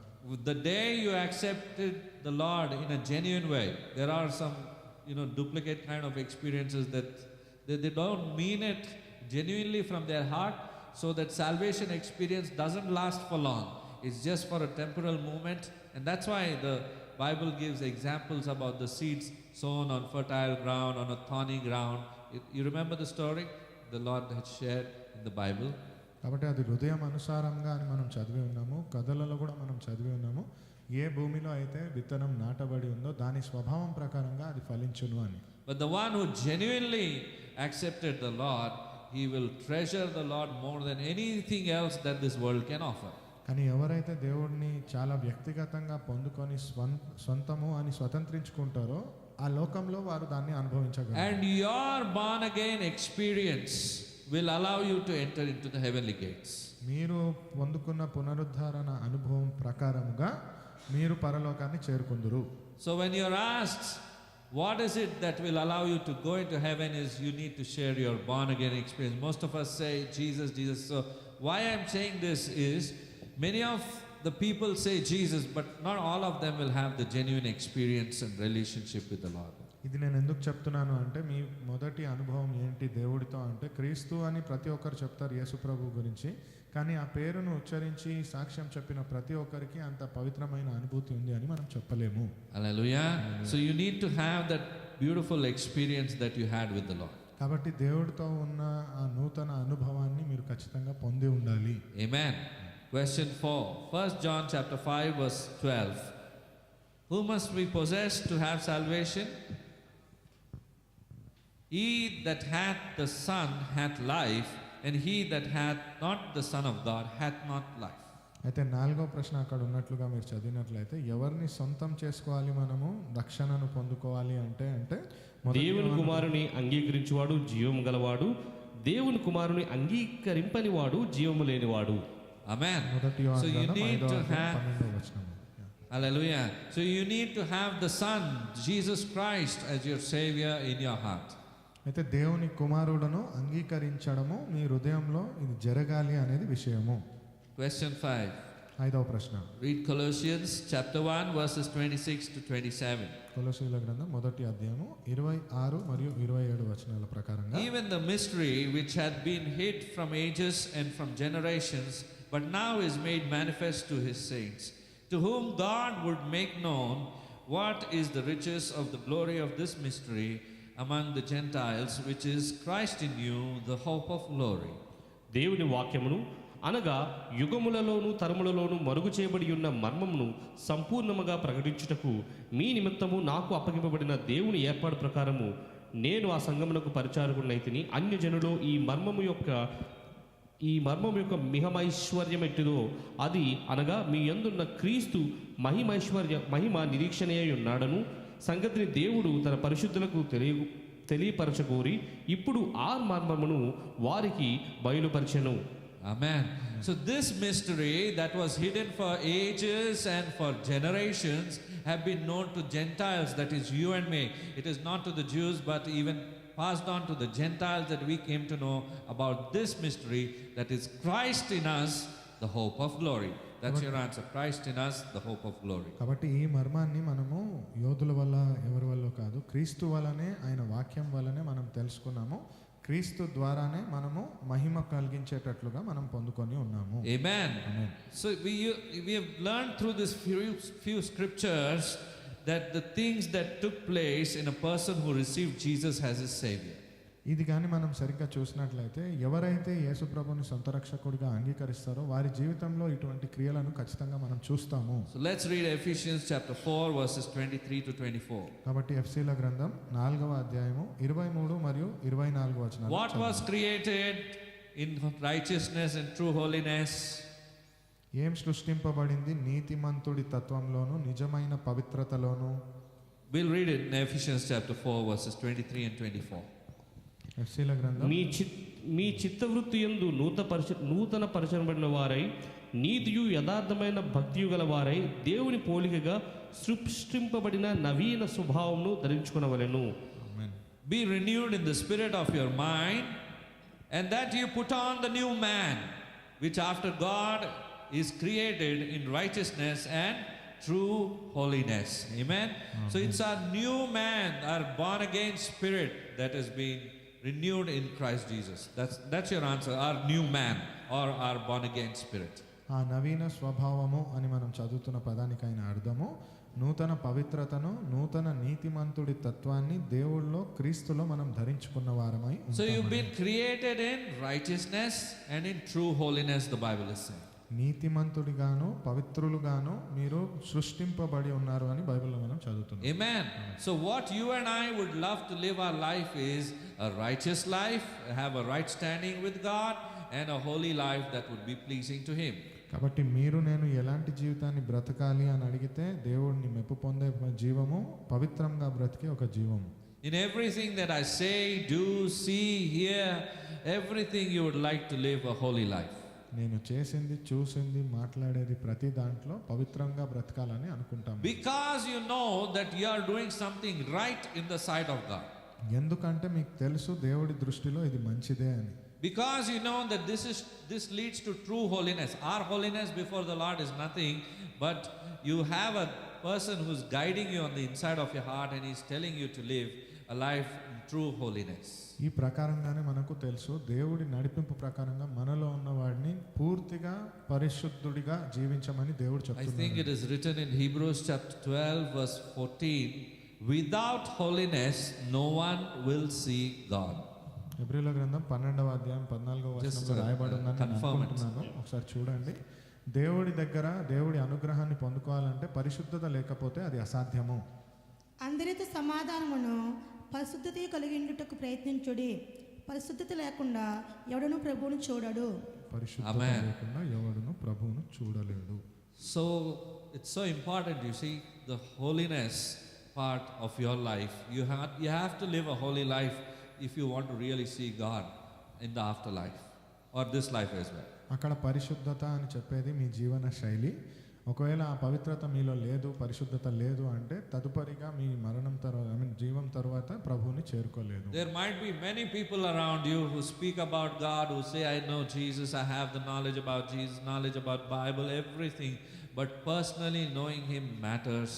The day you accepted the Lord in a genuine way, there are some duplicate kind of experiences that they don't mean it genuinely from their heart, so that salvation experience doesn't last for long. It's just for a temporal moment, and that's why the Bible gives examples about the seeds sown on fertile ground, on a thorny ground. You remember the story the Lord had shared in the Bible? కాబట్టి అది హృదయం అనుసారంగా అని మనం చదివి ఉన్నాము, కథలలో కూడా మనం చదివి ఉన్నాము. ఏ భూమిలో అయితే విత్తనం నాటబడి ఉందో దాని స్వభావం ప్రకారంగా అది ఫలించును అని. But the one who genuinely accepted the Lord, he will treasure the Lord more than anything else that this world can offer. కానీ ఎవరైతే దేవుడిని చాలా వ్యక్తిగతంగా పొందుకొని సొంతము అని స్వతంత్రించుకుంటారో ఆ లోకంలో వారు దాన్ని అనుభవించగలరు. And your born again experience will allow you to enter into the heavenly gates. మీరు పొందుకున్న పునరుద్ధరణ అనుభవం ప్రకారముగా మీరు పరలోకాన్ని చేరుకుందురు. So when you're asked what is it that will allow you to go into heaven, is you need to share your born again experience. Most of us say Jesus. So why I'm saying this is many of the people say Jesus, but not all of them will have the genuine experience and relationship with the Lord. ఇది నేను ఎందుకు చెప్తున్నాను అంటే మీ మొదటి అనుభవం ఏంటి దేవుడితో అంటే క్రీస్తు అని ప్రతి ఒక్కరు చెప్తారు యేసు ప్రభు గురించి, కానీ ఆ పేరును ఉచ్చరించి సాక్ష్యం చెప్పిన ప్రతి ఒక్కరికి అంత పవిత్రమైన అనుభూతి ఉంది అని మనం చెప్పలేము. Hallelujah. So you need to have that beautiful experience that you had with the Lord. కాబట్టి దేవుడితో ఉన్న ఆ నూతన అనుభవాన్ని మీరు ఖచ్చితంగా పొంది ఉండాలి. Amen. Question 4. 1 John chapter 5 verse 12. Who must we possess to have salvation? He that hath the Son hath life, and he that hath not the Son of God hath not life. అయితే 4వ ప్రశ్న అక్కడ ఉన్నట్లుగా మీరు చదివినట్లయితే ఎవరిని సొంతం చేసుకోవాలి మనము రక్షణను పొందుకోవాలి అంటే మొదటి దేవుని కుమారుని అంగీకరించువాడు జీవము గలవాడు, దేవుని కుమారుని అంగీకరింపని వాడు జీవము లేనివాడు. Amen. మొదటి So you యోహాను need 5వ to అధ్యాయం have 12వ వచనం. Hallelujah. So you need to have the Son, Jesus Christ, as your Savior in your heart. అయితే దేవుని కుమారుడును అంగీకరించడము మీ హృదయంలో ఇది జరగాలి అనేది విషయము. Question 5. 5వ ప్రశ్న Read Colossians chapter 1 verses 26 to 27. కొలొస్సీయుల గ్రంథం మొదటి అధ్యాయము 26 మరియు 27 వచనాల ప్రకారంగా Even the mystery which had been hid from ages and from generations, but now is made manifest to his saints, to whom God would make known what is the riches of the glory of this mystery among the Gentiles, which is Christ in you, the hope of glory. దేవుని వాక్యమును అనగా యుగములలోను తరములలోను మరుగు చేయబడి ఉన్న మర్మమును సంపూర్ణముగా ప్రకటించుటకు మీ నిమిత్తము నాకు అప్పగింపబడిన దేవుని ఏర్పాటు ప్రకారము నేను ఆ సంగమునకు పరిచారకుడినైతిని. అన్యజనులో ఈ మర్మము యొక్క మిహమైశ్వర్యం ఎట్టిదో అది అనగా మీ యందున్న క్రీస్తు మహిమ నిరీక్షణయై ఉన్నాడను సంగతిని దేవుడు తన పరిశుద్ధులకు తెలియపరచకోరి ఇప్పుడు ఆ మర్మమును వారికి బయలుపరచెను. Amen. So this mystery that was hidden for ages and for generations have been known to Gentiles, that is you and me. It is not to the Jews but even passed on to the Gentiles that we came to know about this mystery, that is Christ in us, the hope of glory. That's your answer. Christ in us, the hope of glory. కాబట్టి ఈ మర్మాన్ని మనము యోధుల వల్ల ఎవరి వల్ల కాదు, క్రీస్తు వల్లనే ఆయన వాక్యం వల్లనే మనం తెలుసుకున్నాము. క్రీస్తు ద్వారానే మనము మహిమ కలిగించేటట్లుగా మనం పొందుకొని ఉన్నాము. Amen. Amen. So we have learned through this few scriptures that the things that took place in a person who received Jesus as his Savior. ఇది కానీ మనం సరిగ్గా చూసినట్లయితే ఎవరైతే యేసు ప్రభుని సొంత రక్షకుడిగా అంగీకరిస్తారో వారి జీవితంలో ఇటువంటి క్రియలను ఖచ్చితంగా మనం చూస్తాము. So let's read Ephesians chapter 4 verses 23 to 24. కాబట్టి ఎఫెసీయుల గ్రంథం 4వ అధ్యాయము 23 మరియు 24 వచనాలు. What was created in righteousness and true holiness? ఏం సృష్టింపబడింది నీతిమంతుడి తత్వంలోను నిజమైన పవిత్రతలోను. We'll read it in Ephesians chapter 4 verses 23 and 24. ఎఫెసీయుల గ్రంథం మీ చిత్తవృత్తి యందు నూతన పరచబడిన వారై నీతియు యథార్థమైన భక్తియు గల వారై దేవుని పోలికగా సృష్టింపబడిన నవీన స్వభావమును ధరించుకొనవలెను. Be renewed in the spirit of your mind, and that you put on the new man, which after God is created in righteousness and true holiness. Amen. So it's our new man, our born again spirit that has been renewed in Christ Jesus. That's your answer. Our new man or our born again spirit. ఆ నవీన స్వభావము అని మనం చదువుతున్న పదానికైన అర్థము నూతన పవిత్రతను నూతన నీతిమంతుడి తత్వాన్ని దేవుళ్ళలో క్రీస్తులో మనం ధరించుకున్న వారమై ఉంటాము. So you've been created in righteousness and in true holiness, the Bible is saying. నీతిమంతుడిగాను పవిత్రులుగాను మీరు సృష్టింపబడి ఉన్నారు అని బైబిల్లో మనం చదువుతున్నాం. Amen. So what you and I would love to live our life is a righteous life, have a right standing with God, and a holy life that would be pleasing to Him. కాబట్టి మీరు నేను ఎలాంటి జీవితాన్ని బ్రతకాలి అని అడిగితే దేవుడిని మెప్పు పొందే జీవము పవిత్రంగా బ్రతికే ఒక జీవము. In everything that I say, do, see, hear, everything you would like to live a holy life. నేను చేసింది చూసింది మాట్లాడేది ప్రతి దాంట్లో పవిత్రంగా బ్రతకాలని అనుకుంటాము. Because you know that you are doing something right in the sight of God. ఎందుకంటే మీకు తెలుసు దేవుడి దృష్టిలో ఇది మంచిదే అని. Because you know that this leads to true holiness. Our holiness before the Lord is nothing, but you have a person who's guiding you on the inside of your heart and he's telling you to live a life in true holiness. ఈ ప్రకారంగానే మనకు తెలుసు దేవుడి నడిపింపు ప్రకారంగా మనలో ఉన్న వాడిని పూర్తిగా పరిశుద్ధుడిగా జీవించమని దేవుడు I చెప్తున్నాడు. think it is written in Hebrews chapter 12 verse 14, without holiness no one will see God. హెబ్రీయుల గ్రంథం 12వ అధ్యాయం 14వ వచనంలో రాయబడి ఉందని నేను అనుకుంటున్నాను. ఒకసారి చూడండి. దేవుడి దగ్గర దేవుడి అనుగ్రహాన్ని పొందుకోవాలంటే పరిశుద్ధత లేకపోతే అది అసాధ్యము. అందరితో సమాధానమును పరిశుద్ధత కలిగిండుటకు ప్రయత్నించుడి. పరిశుద్ధత లేకుండా ఎవడను ప్రభువును చూడడు. పరిశుద్ధత లేకుండా ఎవడును ప్రభువును చూడలేడు. So it's so important, you see, the holiness part of your life. You have to live a holy life if you want to really see God in the afterlife or this life as well. అక్కడ పరిశుద్ధత అని చెప్పేది మీ జీవన శైలి. ఒకవేళ ఆ పవిత్రత మీలో లేదు, పరిశుద్ధత లేదు అంటే తదుపరిగా మీ మరణం తర్వాత, జీవం తర్వాత ప్రభువుని చేరుకోలేదు. There might be many people around you who speak about God, who say, I know Jesus, I have the knowledge about Jesus, knowledge about Bible, everything. But personally knowing Him matters.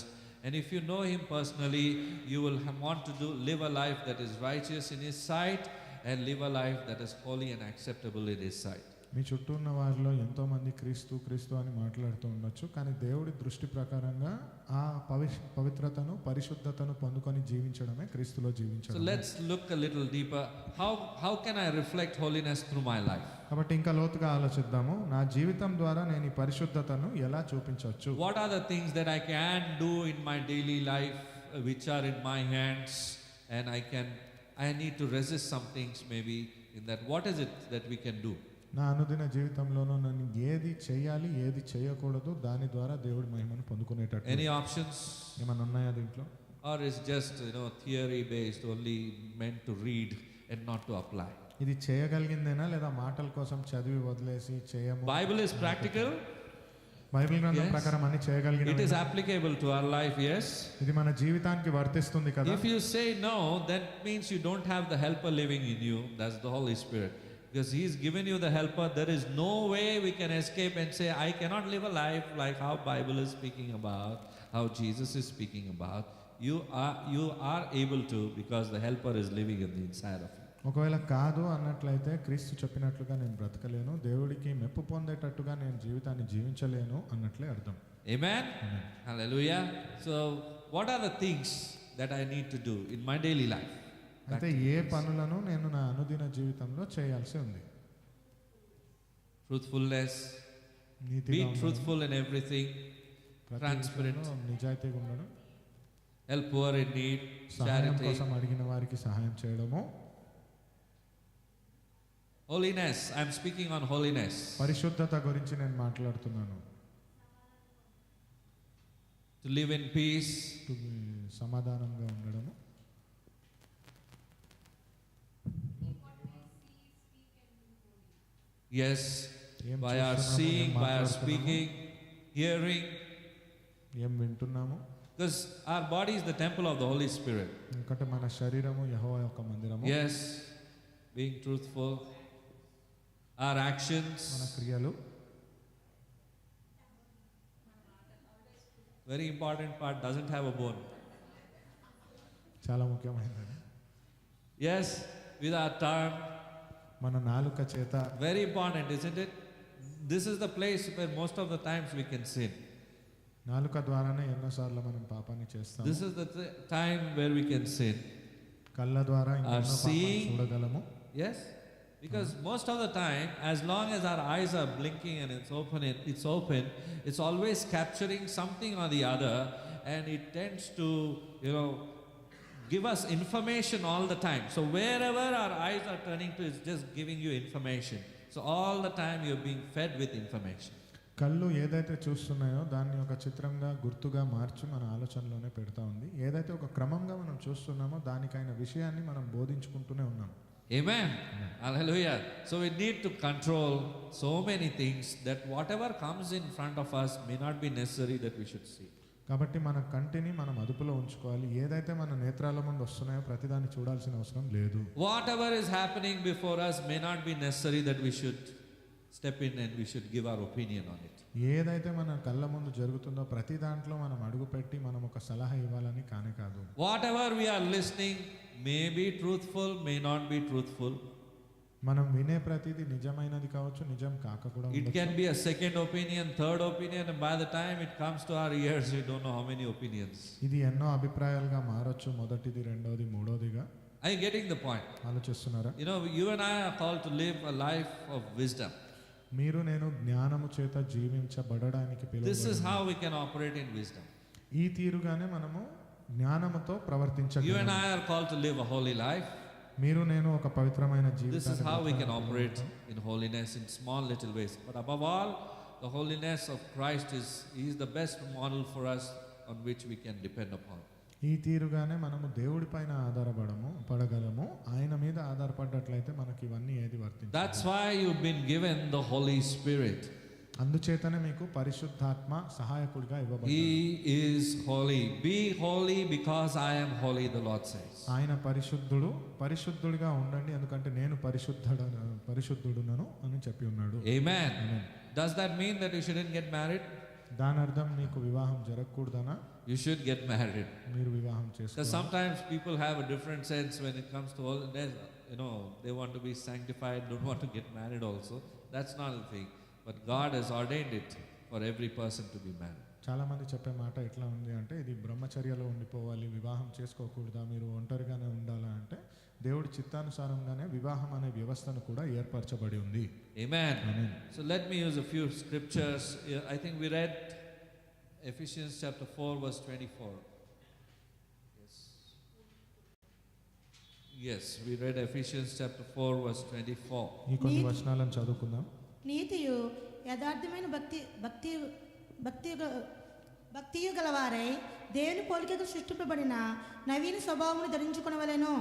And if you know Him personally, you will want to live a life that is righteous in His sight and live a life that is holy and acceptable in His sight. మీ చుట్టూ ఉన్న వారిలో ఎంతోమంది క్రీస్తు క్రీస్తు అని మాట్లాడుతూ ఉండొచ్చు, కానీ దేవుడి దృష్టి ప్రకారంగా ఆ పవిత్రతను పరిశుద్ధతను పొందుకొని జీవించడమే క్రీస్తులో జీవించడం. So let's look a little deeper. How can I reflect holiness through my life? కాబట్టి ఇంకా లోతుగా ఆలోచిద్దాము. నా జీవితం ద్వారా నేను ఈ పరిశుద్ధతను ఎలా చూపించవచ్చు? What are the things that I can do in my daily life which are in my hands, and I need to resist some things maybe in that. What is it that we can do? నా అనుదిన జీవితంలోనూ నన్ను ఏది చేయాలి, ఏది చేయకూడదు, దాని ద్వారా దేవుడి మహిమను పొందుకునేటట్టు Any options? ఏమన్నా ఉన్నాయా దీంట్లో? Or is just theory based, only meant to read and not to apply? ఇది చేయగలిగిందేనా లేదా మాటల కోసం చదివి వదిలేసి చేయము? Bible is practical. బైబిల్ గ్రంథం Yes. ప్రకారం అన్ని చేయగలిగిన It is applicable to our life, yes. ఇది మన జీవితానికి వర్తిస్తుంది కదా. If you say no, that means you don't have the helper living in you. That's the Holy Spirit. Because He's given you the helper. There is no way we can escape and say, I cannot live a life like how Bible is speaking about, how Jesus is speaking about. You are able to, because the helper is living in the inside of you. ఒకవేళ కాదు అన్నట్లయితే క్రీస్తు చెప్పినట్లుగా నేను బ్రతకలేను, దేవుడికి మెప్పు పొందేటట్టుగా నేను జీవితాన్ని జీవించలేను అన్నట్లే అర్థం. Amen? Hallelujah. So what are the things that I need to do in my daily life? అయితే ఏ పనులను నేను నా అనుదిన జీవితంలో చేయాల్సి ఉంది? Truthfulness. నీతిగా Be ఉండడం, truthful in everything. ప్రతి transparent. విషయంలో నిజాయితీగా ఉండడం, Help poor in need. సహాయం Charity. కోసం అడిగిన వారికి సహాయం చేయడము. Holiness. I'm speaking on holiness. పరిశుద్ధత గురించి నేను మాట్లాడుతున్నాను. To live in peace. సమాధానంగా ఉండడము. Yes. ఏం By our చూస్తున్నాము, seeing, ఏం by our మాట్లాడుతున్నాము, speaking, hearing. ఏం వింటున్నాము. Because our body is the temple of the Holy Spirit. ఎందుకంటే మన శరీరము యెహోవా యొక్క మందిరము. Yes. Being truthful. Our actions. మన క్రియలు. Very important part, doesn't have a bone. చాలా ముఖ్యమైనది. Yes. With our tongue. మన నాలుక చేత. Very important, isn't it? This is the place where most of the times we can sin. నాలుక ద్వారానే ఎన్నోసార్లు మనం పాపాన్ని చేస్తాము. This is the time where we can sin. కళ్ళ ద్వారా ఎన్నో పాపాన్ని seeing. చూడగలము. Yes? Because most of the time, as long as our eyes are blinking and it's open, it's always capturing something or the other, and it tends to, give us information all the time. So wherever our eyes are turning to, it's just giving you information. So all the time you're being fed with information. కళ్ళు ఏదైతే చూస్తున్నాయో దాన్ని ఒక చిత్రంగా గుర్తుగా మార్చి మన ఆలోచనలోనే పెడతా ఉంది. ఏదైతే ఒక క్రమంగా మనం చూస్తున్నామో దానికైన విషయాన్ని మనం బోధించుకుంటూనే ఉన్నాం. Amen. Hallelujah. So we need to control so many things that whatever comes in front of us may not be necessary that we should see. కాబట్టి మన కంటిని మనం అదుపులో ఉంచుకోవాలి. ఏదైతే మన నేత్రాల ముందు వస్తున్నాయో ప్రతిదాన్ని చూడాల్సిన అవసరం లేదు. Whatever is happening before us may not be necessary that we should step in and we should give our opinion on it. ఏదైతే మన కళ్ళ ముందు జరుగుతుందో ప్రతి దాంట్లో మనం అడుగుపెట్టి మనం ఒక సలహా ఇవ్వాలని కానే కాదు. Whatever we are listening may be truthful, may not be truthful. మనం వినే ప్రతిదీ నిజమైనది కావచ్చు, నిజం కాక కూడా It can be a second opinion, third opinion, and by the time it comes to our ears, we don't know how many opinions. ఇది ఎన్నో అభిప్రాయాలుగా మారొచ్చు, మొదటిది, రెండోది, మూడోదిగా. Are you getting the point? ఆలోచిస్తున్నారా? You and I are called to live a life of wisdom. మీరు నేను జ్ఞానము చేత జీవించబడడానికి This is పిలువబడిన how we can operate in wisdom. ఈ తీరుగానే మనము జ్ఞానముతో You and ప్రవర్తించగలము. I are called to live a holy life. మీరు నేను ఒక పవిత్రమైన This is జీవితాన్ని how we can బ్రతకాలని operate in holiness in small little ways. But above all, The holiness of Christ he is the best model for us on which we can depend upon. ఈ తీరుగానే మనము దేవుడి పైన పడగలము. ఆయన మీద ఆధారపడ్డట్లయితే మనకి ఇవన్నీ ఏది వర్తించదు. That's why you've been given the Holy Spirit. అందుచేతనే మీకు పరిశుద్ధాత్మ సహాయకుడిగా ఇవ్వబడ్డాడు. He is holy. Be holy because I am holy, the Lord says. ఆయన పరిశుద్ధుడిగా ఉండండి ఎందుకంటే నేను పరిశుద్ధుడునను అని చెప్పి ఉన్నాడు. Amen. Does that mean that you shouldn't get married? దాని అర్థం మీకు వివాహం జరగకూడదనా? You should get married. మీరు వివాహం Because చేసుకోవాలి. sometimes people have a different sense when it comes to holiness. They want to be sanctified, don't want to get married also. That's not the thing. But God has ordained it for every person to be married. చాలా మంది చెప్పే మాట ఎట్లా ఉంది అంటే ఇది బ్రహ్మచర్యలో ఉండిపోవాలి, వివాహం చేసుకోకూడదా, మీరు ఒంటరిగానే ఉండాలా అంటే దేవుడి చిత్తానుసారంగానే వివాహం అనే వ్యవస్థను కూడా ఏర్పరచబడి ఉంది. Amen. Amen. So let me use a few scriptures. I think we read Ephesians chapter 4 verse 24. Yes, we read Ephesians chapter 4 verse 24. ఈ కొన్ని వచనాలను చదువుకుందాం. నీతియు యథార్థమైన భక్తియు గలవారై దేవుని పోలికకు సృష్టింపబడిన నవీన స్వభావమును ధరించుకొనవలెను.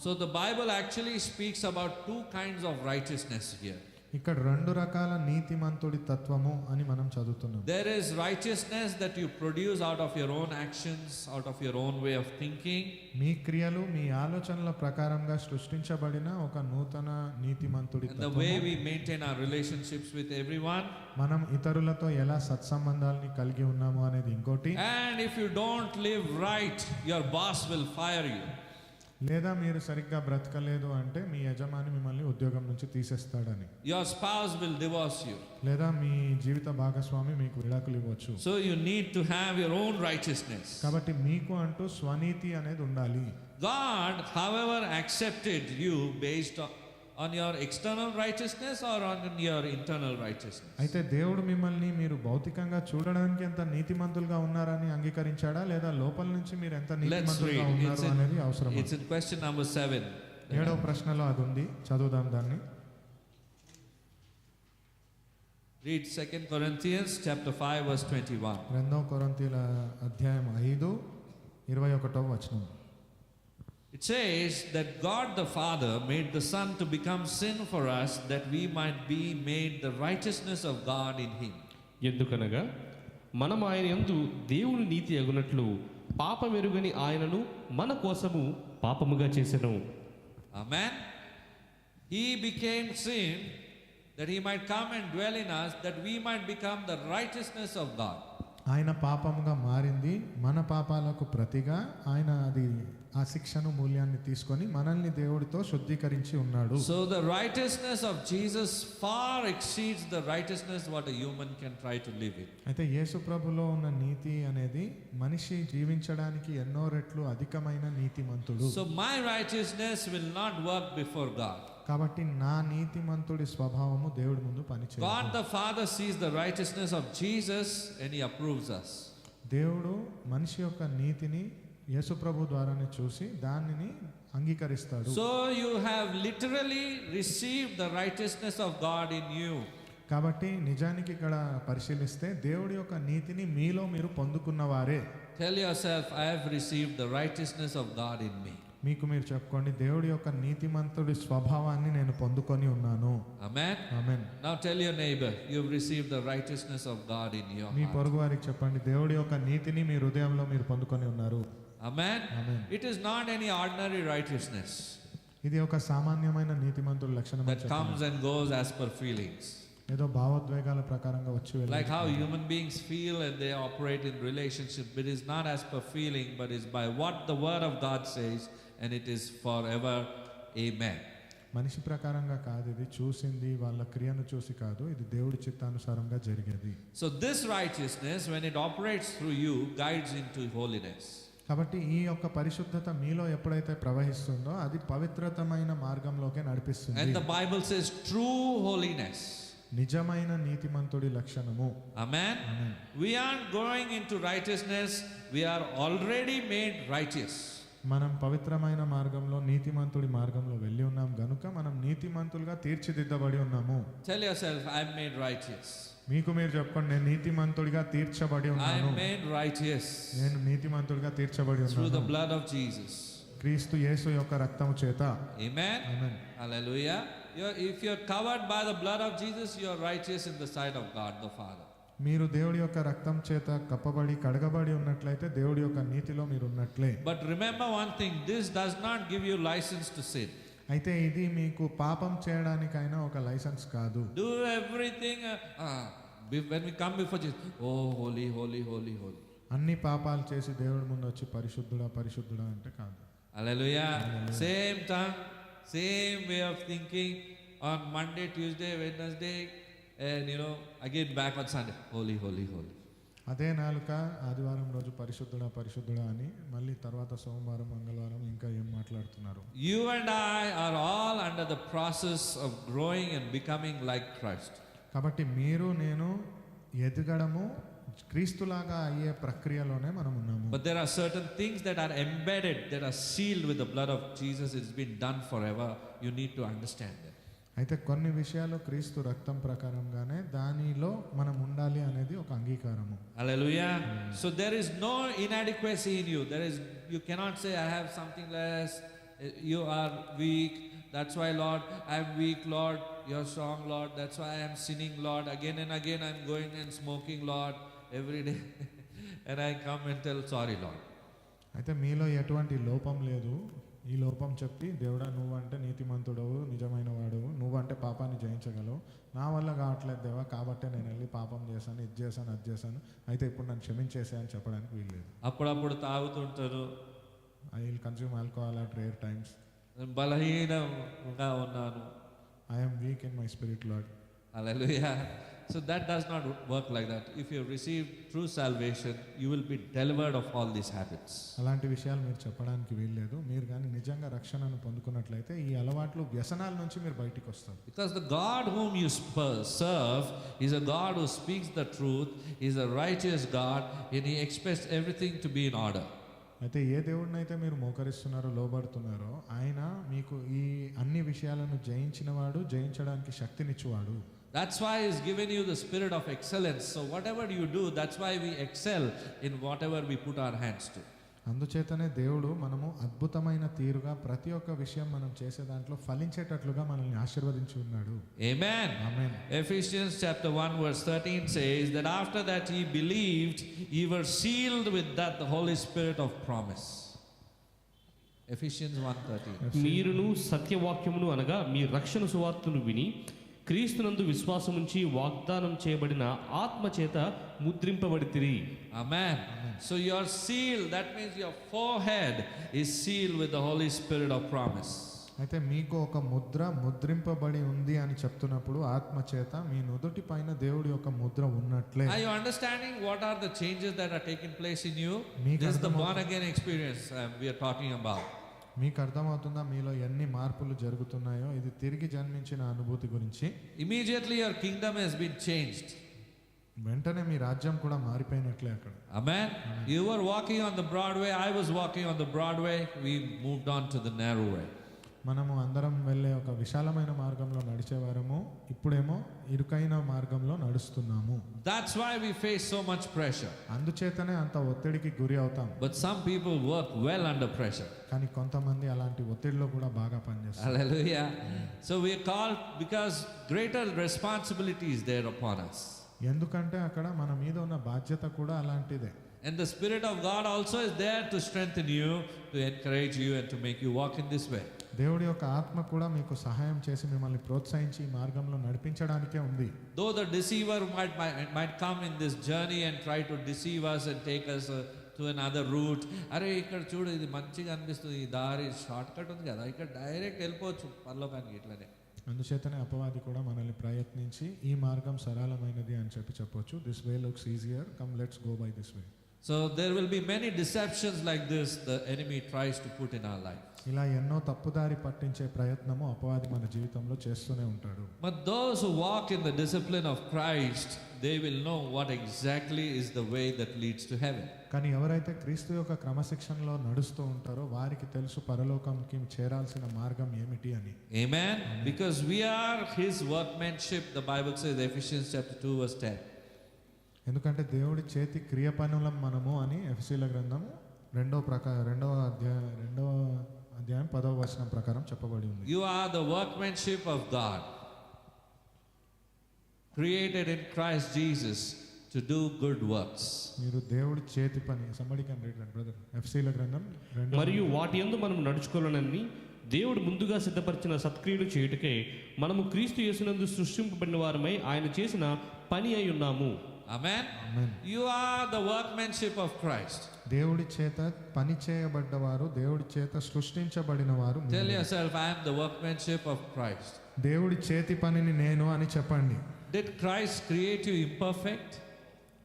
So the Bible actually speaks about two kinds of righteousness here. ఇక్కడ రెండు రకాల నీతిమంతుడి తత్వము అని మనం చదువుతున్నాం. There is righteousness that you produce out of your own actions, out of your own way of thinking. మీ క్రియలు మీ ఆలోచనల ప్రకారంగా సృష్టించబడిన ఒక నూతన నీతిమంతుడి And the way we maintain our relationships with everyone. మనం ఇతరులతో ఎలా సత్సంబంధాలని కలిగి ఉన్నాము అనేది ఇంకోటి. And if you don't live right, your boss will fire you. లేదా మీరు సరిగ్గా బ్రతకలేదు అంటే మీ యజమాని మిమ్మల్ని ఉద్యోగం నుంచి తీసేస్తాడని. Your spouse will divorce you. లేదా మీ జీవిత భాగస్వామి మీకు విడాకులు ఇవ్వచ్చు. So you need to have your own righteousness. కాబట్టి మీకు అంటూ స్వనీతి అనేది ఉండాలి. God, however, accepted you based on your external righteousness or on your internal righteousness. అయితే దేవుడు మిమ్మల్ని మీరు భౌతికంగా చూడడానికి ఎంత నీతిమంతులుగా ఉన్నారని అంగీకరించాడా లేదా లోపల నుంచి మీరు ఎంత Let's నీతిమంతులుగా read. ఉన్నారు అనేది అవసరం. It's in question number 7. 7వ ప్రశ్నలో అది ఉంది, చదువుదాం దాన్ని. Read 2 Corinthians chapter 5 verse 21. 2 కొరింథీయుల అధ్యాయం 5:21వ వచనం. It says that God the Father made the Son to become sin for us that we might be made the righteousness of God in him. ఎందుకనగా మనం ఆయన యందు దేవుని నీతి అగునట్లు పాపమెరుగని ఆయనను మన కోసము పాపముగా చేసెను. Amen. He became sin that he might come and dwell in us that we might become the righteousness of God. ఆయన పాపముగా మారింది, మన పాపాలకు ప్రతిగా ఆయన ఆ శిక్షను మూల్యాన్ని తీసుకొని మనల్ని దేవుడితో శుద్ధీకరించి ఉన్నాడు. So the righteousness of Jesus far exceeds the righteousness what a human can try to live in. అయితే యేసు ప్రభులో ఉన్న నీతి అనేది మనిషి జీవించడానికి ఎన్నో రెట్లు అధికమైన నీతిమంతుడు. So my righteousness will not work before God. కాబట్టి నా నీతిమంతుడి స్వభావము దేవుడి ముందు పనిచేయదు. God the Father sees the righteousness of Jesus and he approves us. దేవుడు మనిషి యొక్క నీతిని యేసు ప్రభు ద్వారానే చూసి దానిని అంగీకరిస్తాడు. So you have literally received the righteousness of God in you. కాబట్టి నిజానికి ఇక్కడ పరిశీలిస్తే దేవుడి యొక్క నీతిని మీలో మీరు పొందుకున్నవారే. Tell yourself, I have received the righteousness of God in me. మీకు మీరు చెప్పుకోండి, దేవుడి యొక్క నీతిమంతుడి స్వభావాన్ని నేను పొందుకొని ఉన్నాను. Amen. Amen. Now tell your neighbor, you have received the righteousness of God in your me heart. పొరుగు వారికి చెప్పండి, దేవుడి యొక్క నీతిని మీ హృదయంలో మీరు పొందుకొని ఉన్నారు. Amen. Amen. It is not any ordinary righteousness ఇది ఒక సామాన్యమైన నీతిమంతుడి లక్షణం అని that చెప్పండి. comes and goes as per feelings. ఏదో భావోద్వేగాల ప్రకారంగా వచ్చి వెళ్ళి Like how human beings feel and they operate in relationship. It is not as per feeling, but is by what the word of God says, and it is forever. Amen. మనిషి ప్రకారంగా కాదు, ఇది చూసింది వాళ్ళ క్రియను చూసి కాదు, ఇది దేవుడి చిత్తానుసారంగా జరిగేది. So this righteousness, when it operates through you, guides into holiness. కాబట్టి ఈ యొక్క పరిశుద్ధత మీలో ఎప్పుడైతే ప్రవహిస్తుందో అది పవిత్రతమైన మార్గంలోకి నడిపిస్తుంది. And the Bible says true holiness. నిజమైన నీతిమంతుడి లక్షణము. Amen. Amen. We aren't going into righteousness, we are already made righteous. మనం పవిత్రమైన మార్గంలో నీతిమంతుడి మార్గంలో వెళ్ళి ఉన్నాం గనుక మనం నీతిమంతులుగా తీర్చిదిద్దబడి ఉన్నాము. Tell yourself, I'm made righteous. మీకు మీరు చెప్పుకోండి, నేను నీతిమంతుడిగా తీర్చబడి I ఉన్నాను. am made righteous నేను నీతిమంతుడిగా తీర్చబడి through the ఉన్నాను blood of Jesus. క్రీస్తు యేసు యొక్క రక్తము చేత. Amen. Amen. Hallelujah. If you're covered by the blood of Jesus, you're righteous in the sight of God the Father. మీరు దేవుడి యొక్క రక్తం చేత కప్పబడి కడగబడి ఉన్నట్లయితే దేవుడి యొక్క నీతిలో మీరు ఉన్నట్లే. But remember one thing, this does not give you license to sin. అయితే ఇది మీకు పాపం చేయడానికైనా ఒక లైసెన్స్ కాదు. Do everything when we come before Jesus, oh holy, holy, holy, holy. అన్ని పాపాలు చేసి దేవుడి ముందు వచ్చి పరిశుద్ధుడా పరిశుద్ధుడా అంటే కాదు. Hallelujah. Same tongue, same way of thinking on Monday, Tuesday, Wednesday, and again back on Sunday, holy, holy, holy. అదే నాలుక ఆదివారం రోజు పరిశుద్ధుడా పరిశుద్ధుడా అని మళ్ళీ తర్వాత సోమవారం మంగళవారం ఇంకా ఏం మాట్లాడుతున్నారు. You and I are all under the process of growing and becoming like Christ. కాబట్టి మీరు నేను ఎదగడము క్రీస్తులాగా అయ్యే ప్రక్రియలోనే మనం ఉన్నాము. But there are certain things that are embedded, that are sealed with the blood of Jesus. It's been done forever. You need to understand that. అయితే కొన్ని విషయాలు క్రీస్తు రక్తం ప్రకారంగానే దానిలో మనం ఉండాలి అనేది ఒక అంగీకారము. Hallelujah. So there is no inadequacy in you. You cannot say I have something less. You are weak. That's why, Lord, I am weak, Lord. You are strong, Lord. That's why I am sinning, Lord. Again and again I am going and smoking, Lord, every day. And I come and tell, sorry, Lord. అయితే మీలో ఎటువంటి లోపం లేదు. ఈ లోపం చెప్పి దేవుడా నువ్వంటే నీతిమంతుడవు, నిజమైన వాడవు, నువ్వంటే పాపాన్ని జయించగలవు, నా వల్ల కావట్లేదు దేవా, కాబట్టే నేను వెళ్ళి పాపం చేశాను, ఇది చేశాను, అది చేశాను, అయితే ఇప్పుడు నన్ను క్షమించేసే అని చెప్పడానికి వీల్లేదు. అప్పుడప్పుడు తాగుతుంటారు. I will consume alcohol at rare times. బలహీనంగా ఉన్నాను. I am weak in my spirit lord. Hallelujah. So that does not work like that. If you have received true salvation, you will be delivered of all these habits. అలాంటి విషయాలు మీరు చెప్పడానికి వీల్లేదు. మీరు కానీ నిజంగా రక్షణను పొందుకున్నట్లయితే ఈ అలవాట్లు వ్యసనాల నుంచి మీరు బయటికి వస్తారు. Because the God whom you serve is a God who speaks the truth, is a righteous God, and He expects everything to be in order. అయితే ఏ దేవుడినైతే మీరు మోకరిస్తున్నారో లోబడుతున్నారో ఆయన మీకు ఈ అన్ని విషయాలను జయించినవాడు, జయించడానికి శక్తినిచ్చువాడు. That's why He's given you the spirit of excellence. So whatever you do, that's why we excel in whatever we put our hands to. అందుచేతనే దేవుడు మనము అద్భుతమైన తీరుగా ప్రతి ఒక్క విషయం మనం చేసే దాంట్లో ఫలించేటట్లుగా మనల్ని ఆశీర్వదించి ఉన్నాడు. Amen. Amen. Ephesians chapter 1 verse 13 says that after that ye believed, ye were sealed with that the Holy Spirit of promise. Ephesians 1:13. మీరును సత్యవాక్యమును అనగా మీ రక్షణ సువార్తను విని క్రీస్తునందు విశ్వాసముంచి వాగ్దానం చేయబడిన ఆత్మ చేత ముద్రింపబడితిరి. Amen. So your seal, that means your forehead is sealed with the Holy Spirit of promise. అయితే మీకు ఒక ముద్రింపబడి ఉంది అని చెప్తున్నప్పుడు ఆత్మ చేత మీ నుదుటి పైన దేవుడి యొక్క ముద్ర ఉన్నట్లే. Are you understanding what are the changes that are taking place in you? మీకు This is the born again experience we are talking about. మీకు అర్థమవుతుందా మీలో ఎన్ని మార్పులు జరుగుతున్నాయో? ఇది తిరిగి జన్మించిన అనుభూతి గురించి. Immediately your kingdom has been changed. వెంటనే మీ రాజ్యం కూడా మారిపోయినట్లే అక్కడ. Amen. You were walking on the broad way, I was walking on the broad way, we moved on to the narrow way. మనము అందరం వెళ్ళే ఒక విశాలమైన మార్గంలో నడిచేవారము, ఇప్పుడేమో ఇరుకైన మార్గంలో నడుస్తున్నాము. That's why we face so much pressure. అందుచేతనే అంత ఒత్తిడికి గురి అవుతాం. But some people work well under pressure. కానీ కొంతమంది అలాంటి ఒత్తిడిలో కూడా బాగా పనిచేస్తారు. Hallelujah. So we are called because greater responsibility is there upon us. ఎందుకంటే అక్కడ మన మీద ఉన్న బాధ్యత కూడా అలాంటిదే. And the Spirit of God also is there to strengthen you, to encourage you and to make you walk in this way. దేవుడి యొక్క ఆత్మ కూడా మీకు సహాయం చేసి మిమ్మల్ని ప్రోత్సహించి ఈ మార్గంలో నడిపించడానికే ఉంది. Though the deceiver might come in this journey and try to deceive us and take us to another route. అరే ఇక్కడ చూడు ఇది మంచిగా అనిపిస్తుంది, ఈ దారి షార్ట్ కట్ ఉంది కదా, ఇక్కడ డైరెక్ట్ వెళ్ళిపోవచ్చు పరలోకానికి ఇట్లనే. అందుచేతనే అపవాది కూడా మనల్ని ప్రయత్నించి ఈ మార్గం సరళమైనది అని చెప్పొచ్చు. This way looks easier, come let's go by this way. So there will be many deceptions like this the enemy tries to put in our life. ఇలా ఎన్నో తప్పుదారి పట్టించే ప్రయత్నము అపవాది మన జీవితంలో చేస్తూనే ఉంటాడు. But those who walk in the discipline of Christ, they will know what exactly is the way that leads to heaven. కానీ ఎవరైతే క్రీస్తు యొక్క క్రమశిక్షణలో నడుస్తూ ఉంటారో వారికి తెలుసు పరలోకంకి చేరాల్సిన మార్గం ఏమిటి అని. Amen. Because we are his workmanship, the Bible says, Ephesians chapter 2 verse 10. ఎందుకంటే దేవుడి చేతి క్రియ పనులం మనము అని ఎఫెసీల గ్రంథం రెండవ అధ్యాయం 10వ వచనం ప్రకారం చెప్పబడి ఉంది. You are the workmanship of God, created in Christ Jesus to do good works. మీరు దేవుడి చేతి పని. somebody can read that brother. ఎఫెసీల గ్రంథం మరియు వాటి యందు మనం నడుచుకోవాలని దేవుడు ముందుగా సిద్ధపరిచిన సత్క్రియలు చేయుటకే మనము క్రీస్తు యేసునందు సృష్టింపబడిన వారమై ఆయన చేసిన పని అయి ఉన్నాము. Amen. Amen. You are the workmanship of Christ. దేవుడి చేత పని చేయబడ్డవారు, దేవుడి చేత సృష్టించబడిన వారు. Tell yourself, I am the workmanship of Christ. దేవుడి చేతి పనిని నేను అని చెప్పండి. Did Christ create you imperfect?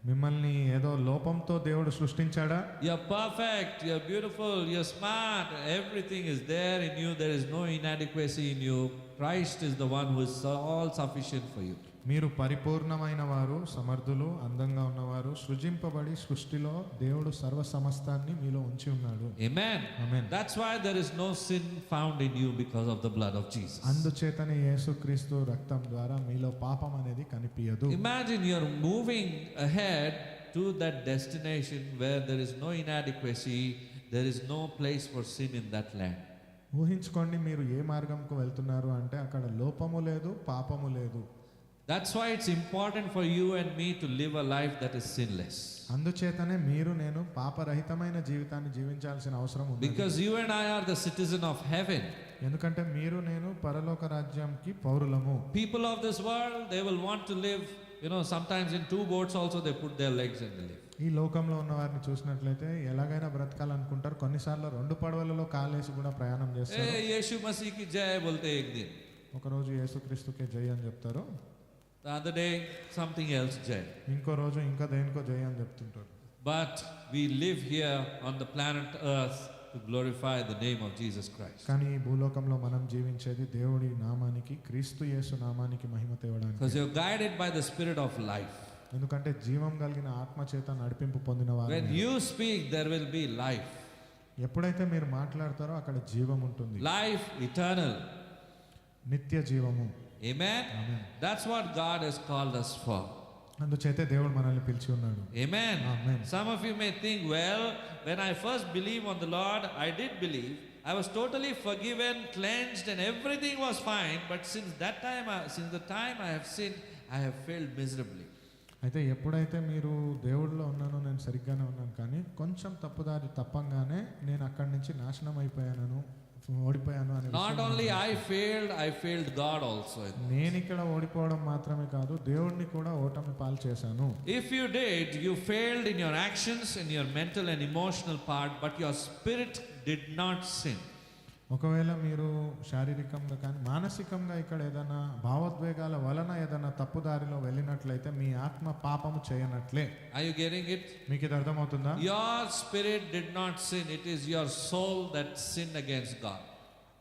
మిమ్మల్ని ఏదో లోపంతో దేవుడు సృష్టించాడా? You're perfect, you're beautiful, you're smart, everything is there in you, there is no inadequacy in you. Christ is the one who is all sufficient for you. మీరు పరిపూర్ణమైన వారు, సమర్థులు, అందంగా ఉన్నవారు, సృజింపబడి సృష్టిలో దేవుడు సర్వ సమస్తాన్ని మీలో ఉంచి ఉన్నాడు. Amen. Amen. That's why there is no sin found in you because of the blood of Jesus. అందుచేతనే యేసుక్రీస్తు రక్తం ద్వారా మీలో పాపం అనేది కనిపించదు. Imagine you're moving ahead to that destination where there is no inadequacy, there is no place for sin in that land. ఊహించుకోండి, మీరు ఏ మార్గంకు వెళ్తున్నారు అంటే అక్కడ లోపము లేదు, పాపము లేదు. That's why it's important for you and me to live a life that is sinless. అందుచేతనే మీరు నేను పాపరహితమైన జీవితాన్ని జీవించాల్సిన అవసరం ఉంది. Because you and I are the citizen of heaven. ఎందుకంటే మీరు నేను పరలోక రాజ్యంకి పౌరులము. People of this world, they will want to live, sometimes in 2 boats also they put their legs and they live. ఈ లోకంలో ఉన్న వారిని చూసినట్లయితే ఎలాగైనా బ్రతకాలనుకుంటారు. కొన్నిసార్లు 2 పడవలలో కాలేసి కూడా ప్రయాణం చేస్తారు. Hey, Yeshu Masih ki jai bolte ek din. ఒకరోజు యేసుక్రీస్తుకే జై అని చెప్తారు, The other day something else jai. ఇంకో రోజు ఇంకా దేనికో జై అని చెప్తుంటారు. But we live here on the planet Earth to glorify the name of Jesus Christ. కానీ ఈ భూలోకంలో మనం జీవించేది దేవుడి నామానికి, క్రీస్తు యేసు నామానికి మహిమ తేవడానికి. Because you're guided by the spirit of life. ఎందుకంటే జీవం కలిగిన ఆత్మ చేత నడిపింపు పొందిన వారు. When you speak, there will be life. ఎప్పుడైతే మీరు మాట్లాడతారో అక్కడ జీవం ఉంటుంది. Life eternal. నిత్య జీవము. Amen. Amen. That's what God has called us for. అందుచేతే దేవుడు మనల్ని పిలిచి ఉన్నాడు. Amen. Amen. Some of you may think, well, when I first believed on the Lord, I did believe. I was totally forgiven, cleansed, and everything was fine. But since the time I have sinned, I have failed miserably. అయితే ఎప్పుడైతే మీరు దేవుడిలో ఉన్నానో నేను సరిగ్గానే ఉన్నాను, కానీ కొంచెం తప్పుదారి తప్పంగానే నేను అక్కడి నుంచి నాశనం అయిపోయాను, ఓడిపోయాను అని. Not only I failed God also. నేను ఇక్కడ ఓడిపోవడం మాత్రమే కాదు, దేవుడిని కూడా ఓటమి పాలు చేశాను. If you did, you failed in your actions, in your mental and emotional part, but your spirit did not sin. ఒకవేళ మీరు శారీరకంగా కానీ మానసికంగా ఇక్కడ ఏదైనా భావోద్వేగాల వలన ఏదైనా తప్పుదారిలో వెళ్ళినట్లయితే మీ ఆత్మ పాపము చేయనట్లే. Are you getting it? మీకు ఇది అర్థమవుతుందా? Your spirit did not sin. It is your soul that sinned against God.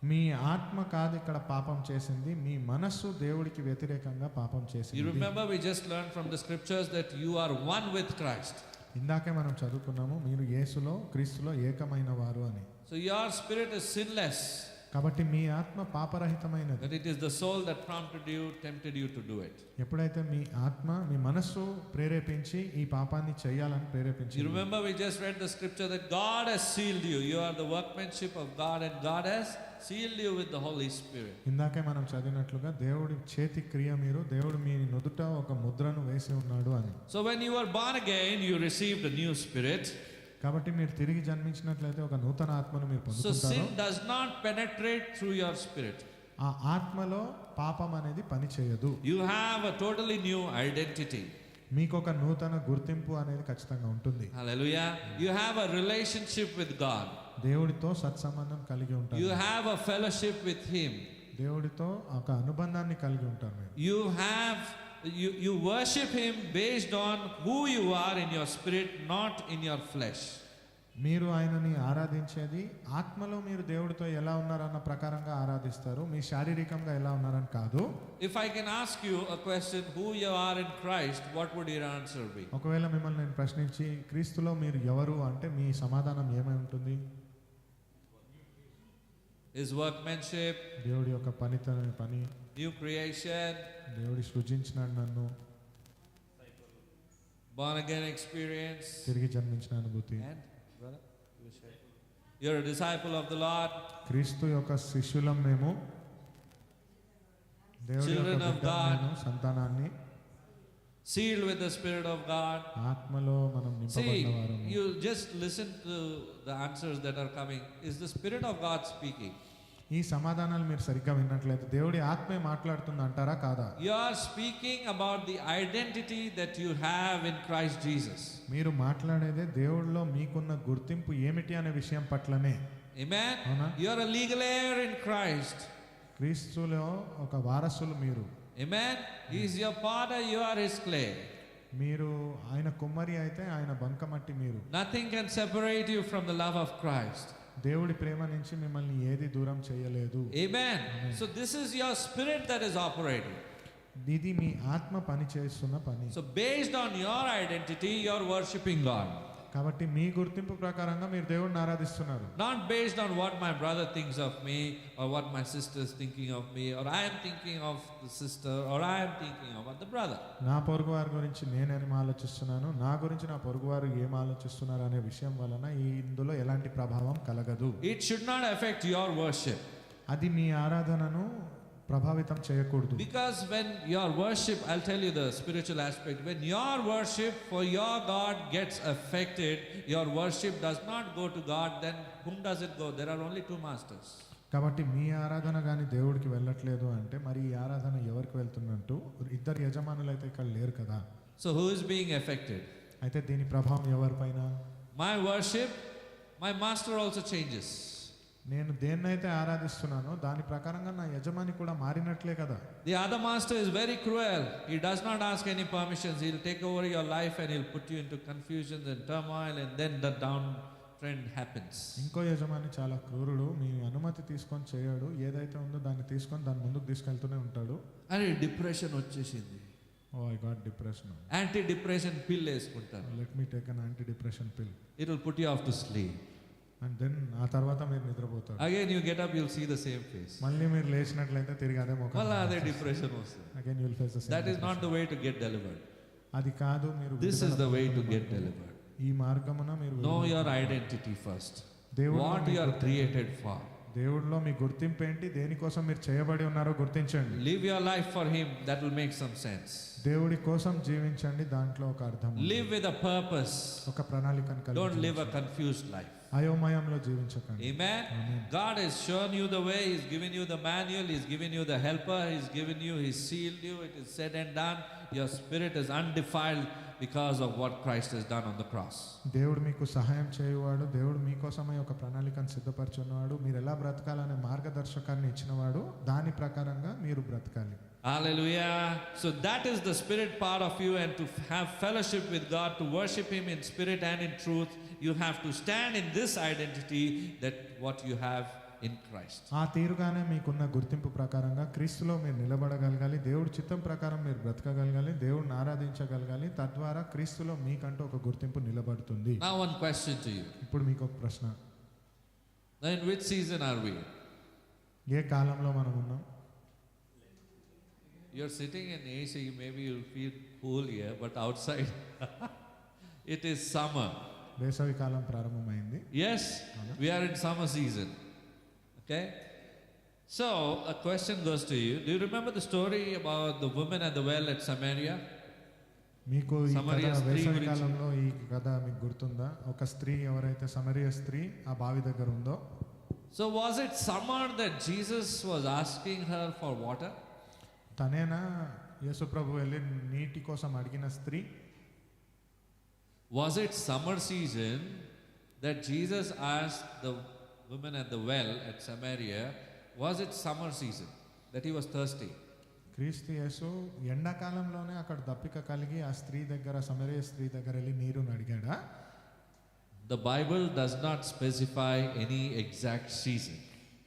మీ ఆత్మ కాదు ఇక్కడ పాపం చేసింది, మీ మనస్సు దేవుడికి వ్యతిరేకంగా పాపం చేసింది. You remember we just learned from the scriptures that you are one with Christ. ఇందాకే మనం చదువుకున్నాము, మీరు యేసులో క్రీస్తులో ఏకమైన వారు అని. So your spirit is sinless. కాబట్టి మీ ఆత్మ పాపరహితమైనది. But it is the soul that prompted you, tempted you to do it. ఎప్పుడైతే మీ ఆత్మ, మీ మనస్సు ప్రేరేపించి ఈ పాపాన్ని చేయాలని ప్రేరేపించి. You remember we just read the scripture that God has sealed you. You are the workmanship of God and God has sealed you with the Holy Spirit. ఇందాకే మనం చదివినట్లుగా దేవుడి చేతి క్రియ మీరు, దేవుడు మీ నుదుట ఒక ముద్రను వేసి ఉన్నాడు అని. So when you were born again, you received a new spirit. కాబట్టి మీరు తిరిగి జన్మించినట్లయితే ఒక నూతన ఆత్మను మీరు So పొందుకుంటారు. sin does not penetrate through your spirit. ఆ ఆత్మలో పాపం అనేది పని చేయదు. You have a totally new identity. మీకు ఒక నూతన గుర్తింపు అనేది ఖచ్చితంగా ఉంటుంది. Hallelujah. You have a relationship with God. దేవుడితో సత్సంబంధం కలిగి ఉంటారు. You have a fellowship with Him. దేవుడితో ఒక అనుబంధాన్ని కలిగి ఉంటారు మీరు. You worship Him based on who you are in your spirit, not in your flesh. మీరు ఆయనని ఆరాధించేది ఆత్మలో మీరు దేవుడితో ఎలా ఉన్నారన్న ప్రకారంగా ఆరాధిస్తారు, మీ శారీరకంగా ఎలా ఉన్నారని కాదు. If I can ask you a question, who you are in Christ, what would your answer be? ఒకవేళ మిమ్మల్ని నేను ప్రశ్నించి క్రీస్తులో మీరు ఎవరు అంటే మీ సమాధానం ఏమై ఉంటుంది? His workmanship, దేవుడి యొక్క పని, new creation, దేవుడి సృజించినాడు నన్ను, born again experience, తిరిగి జన్మించిన అనుభూతి. and brother, you share. You're a disciple of the Lord, క్రీస్తు యొక్క శిష్యులం మేము, దేవుడి యొక్క Children of బిడ్డలం God. మేము, సంతానాన్ని sealed with the Spirit of God. ఆత్మలో మనం See, నింపబడిన వారము. you just listen to the answers that are coming. Is the Spirit of God speaking? ఈ సమాధానాలు మీరు సరిగ్గా విన్నట్లయితే దేవుడి ఆత్మే మాట్లాడుతుంది అంటారా కాదా? You are speaking about the identity that you have in Christ Jesus. మీరు మాట్లాడేదే దేవుడిలో మీకున్న గుర్తింపు ఏమిటి అనే విషయం పట్లనే. Amen? Amen. You are a legal heir in Christ. క్రీస్తులో ఒక వారసులు మీరు. Amen? He is your father, you are his clay. మీరు ఆయన కుమ్మరి అయితే ఆయన బంకమట్టి మీరు. Nothing can separate you from the love of Christ. దేవుడి ప్రేమ నుంచి మిమ్మల్ని ఏది దూరం చేయలేదు. Amen. So this is your spirit that is operating. ఇది మీ ఆత్మ పని చేస్తున్న పని. So based on your identity, you are worshiping God. కాబట్టి మీ గుర్తింపు ప్రకారంగా మీరు దేవుడిని ఆరాధిస్తున్నారు. Not based on what my brother thinks of me, or what my sister is thinking of me, or I am thinking of the sister, or I am thinking about the brother. నా పొరుగువారి గురించి నేనేం ఆలోచిస్తున్నాను, నా గురించి నా పొరుగువారు ఏం ఆలోచిస్తున్నారు అనే విషయం వలన ఇందులో ఎలాంటి ప్రభావం కలగదు. It should not affect your worship. అది మీ ఆరాధనను ప్రభావితం చేయకూడదు. Because when your worship, I'll tell you the spiritual aspect, when your worship for your God gets affected, your worship does not go to God, then whom does it go? There are only two masters. కాబట్టి మీ ఆరాధన కానీ దేవుడికి వెళ్ళట్లేదు అంటే మరి ఈ ఆరాధన ఎవరికి వెళ్తున్నట్టు? ఇద్దరు యజమానులు అయితే ఇక్కడ లేరు కదా. So who is being affected? అయితే దీని ప్రభావం ఎవరిపైన? My worship, my master also changes. నేను దేన్నైతే ఆరాధిస్తున్నానో దాని ప్రకారంగా నా యజమాని కూడా మారినట్లే కదా. The other master is very cruel. He does not ask any permissions. He'll take over your life and he'll put you into confusions and turmoil, and then the downtrend happens. ఇంకో యజమాని చాలా క్రూరుడు, మీ అనుమతి తీసుకొని చేయడు, ఏదైతే ఉందో దాన్ని తీసుకొని దాని ముందుకు తీసుకెళ్తూనే ఉంటాడు. And depression వచ్చేసింది. Oh I got depression. Anti depression pill వేసుకుంటారు. Let me take an anti depression pill. It will put you off to sleep. And then ఆ తర్వాత మీరు నిద్రపోతారు. Again you get up, you'll see the same face. మళ్ళీ మీరు లేచినట్లయితే తిరిగి అదే ముఖం. మళ్ళా అదే డిప్రెషన్ వస్తుంది. Again you will face the same. That is not the way to get delivered. అది కాదు మీరు. This is the way to get delivered. ఈ మార్గమున మీరు Know your identity first. దేవుడు What you are created for. దేవుడిలో మీ గుర్తింపు ఏంటి, దేనికోసం మీరు చేయబడి ఉన్నారో గుర్తించండి. Live your life for him. That will make some sense. దేవుడి కోసం జీవించండి, దాంట్లో ఒక అర్థం ఉంది. Live with a purpose. ఒక ప్రణాళికను కలిగి Don't live a confused life. అయోమయంలో జీవించకండి. Amen. God has shown you the way. He's given you the manual. He's given you the helper. He's given you. He's sealed you. It is said and done. Your spirit is undefiled because of what Christ has done on the cross. దేవుడు మీకు సహాయం చేయువాడు, దేవుడు మీకోసమై ఒక ప్రణాళికను సిద్ధపరచున్నవాడు, మీరు ఎలా బ్రతకాలనే మార్గదర్శకాన్ని ఇచ్చినవాడు, దాని ప్రకారంగా మీరు బ్రతకాలి. Hallelujah. So that is the spirit part of you, and to have fellowship with God, to worship him in spirit and in truth, you have to stand in this identity, that what you have in Christ. ఆ తీరుగానే మీకున్న గుర్తింపు ప్రకారంగా క్రీస్తులో మీరు నిలబడగలగాలి, దేవుడి చిత్తం ప్రకారం మీరు బ్రతకగలగాలి, దేవుడిని ఆరాధించగలగాలి, తద్వారా క్రీస్తులో మీకంటూ ఒక గుర్తింపు నిలబడుతుంది. Now one question to you. ఇప్పుడు మీకు ఒక ప్రశ్న. Now in which season are we? ఏ కాలంలో మనం ఉన్నాం? You're sitting in AC, maybe you'll feel cool here, but outside it is summer. వేసవి కాలం ప్రారంభమైంది. Yes, we are in summer season. Okay? So, a question goes to you. Do you remember the story about the woman at the well at Samaria? మీకు ఈ సమరయ కథ స్త్రీ వేసవి గురించి. కాలంలో ఈ కథ మీకు గుర్తుందా? ఒక స్త్రీ, ఎవరైతే సమరయ స్త్రీ ఆ బావి దగ్గర ఉందో. So, was it summer that Jesus was asking her for water? తనేనా యేసు ప్రభు వెళ్ళి నీటి కోసం అడిగిన స్త్రీ? Was it summer season that Jesus asked the woman at the well at Samaria? Was it summer season that he was thirsty? క్రీస్తు యేసు ఎండాకాలంలోనే అక్కడ దప్పిక కలిగి ఆ స్త్రీ దగ్గర, సమరయ స్త్రీ దగ్గర వెళ్ళి నీరుని అడిగాడా? The Bible does not specify any exact season.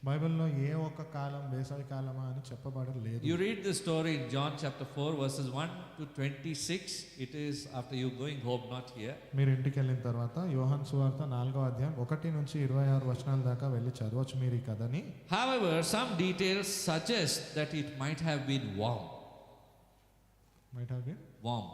బైబిల్లో ఏ ఒక్క కాలం వేసవి కాలమా అని చెప్పబడలేదు. You read the story in John chapter 4 verses 1 to 26. It is after you going home, not here. మీరు ఇంటికి వెళ్ళిన తర్వాత యోహాను సువార్త 4వ అధ్యాయం 1 నుంచి 26 వచనాల దాకా వెళ్ళి చదవచ్చు మీరు ఈ కథని. However, some details suggest that it might have been warm. Warm.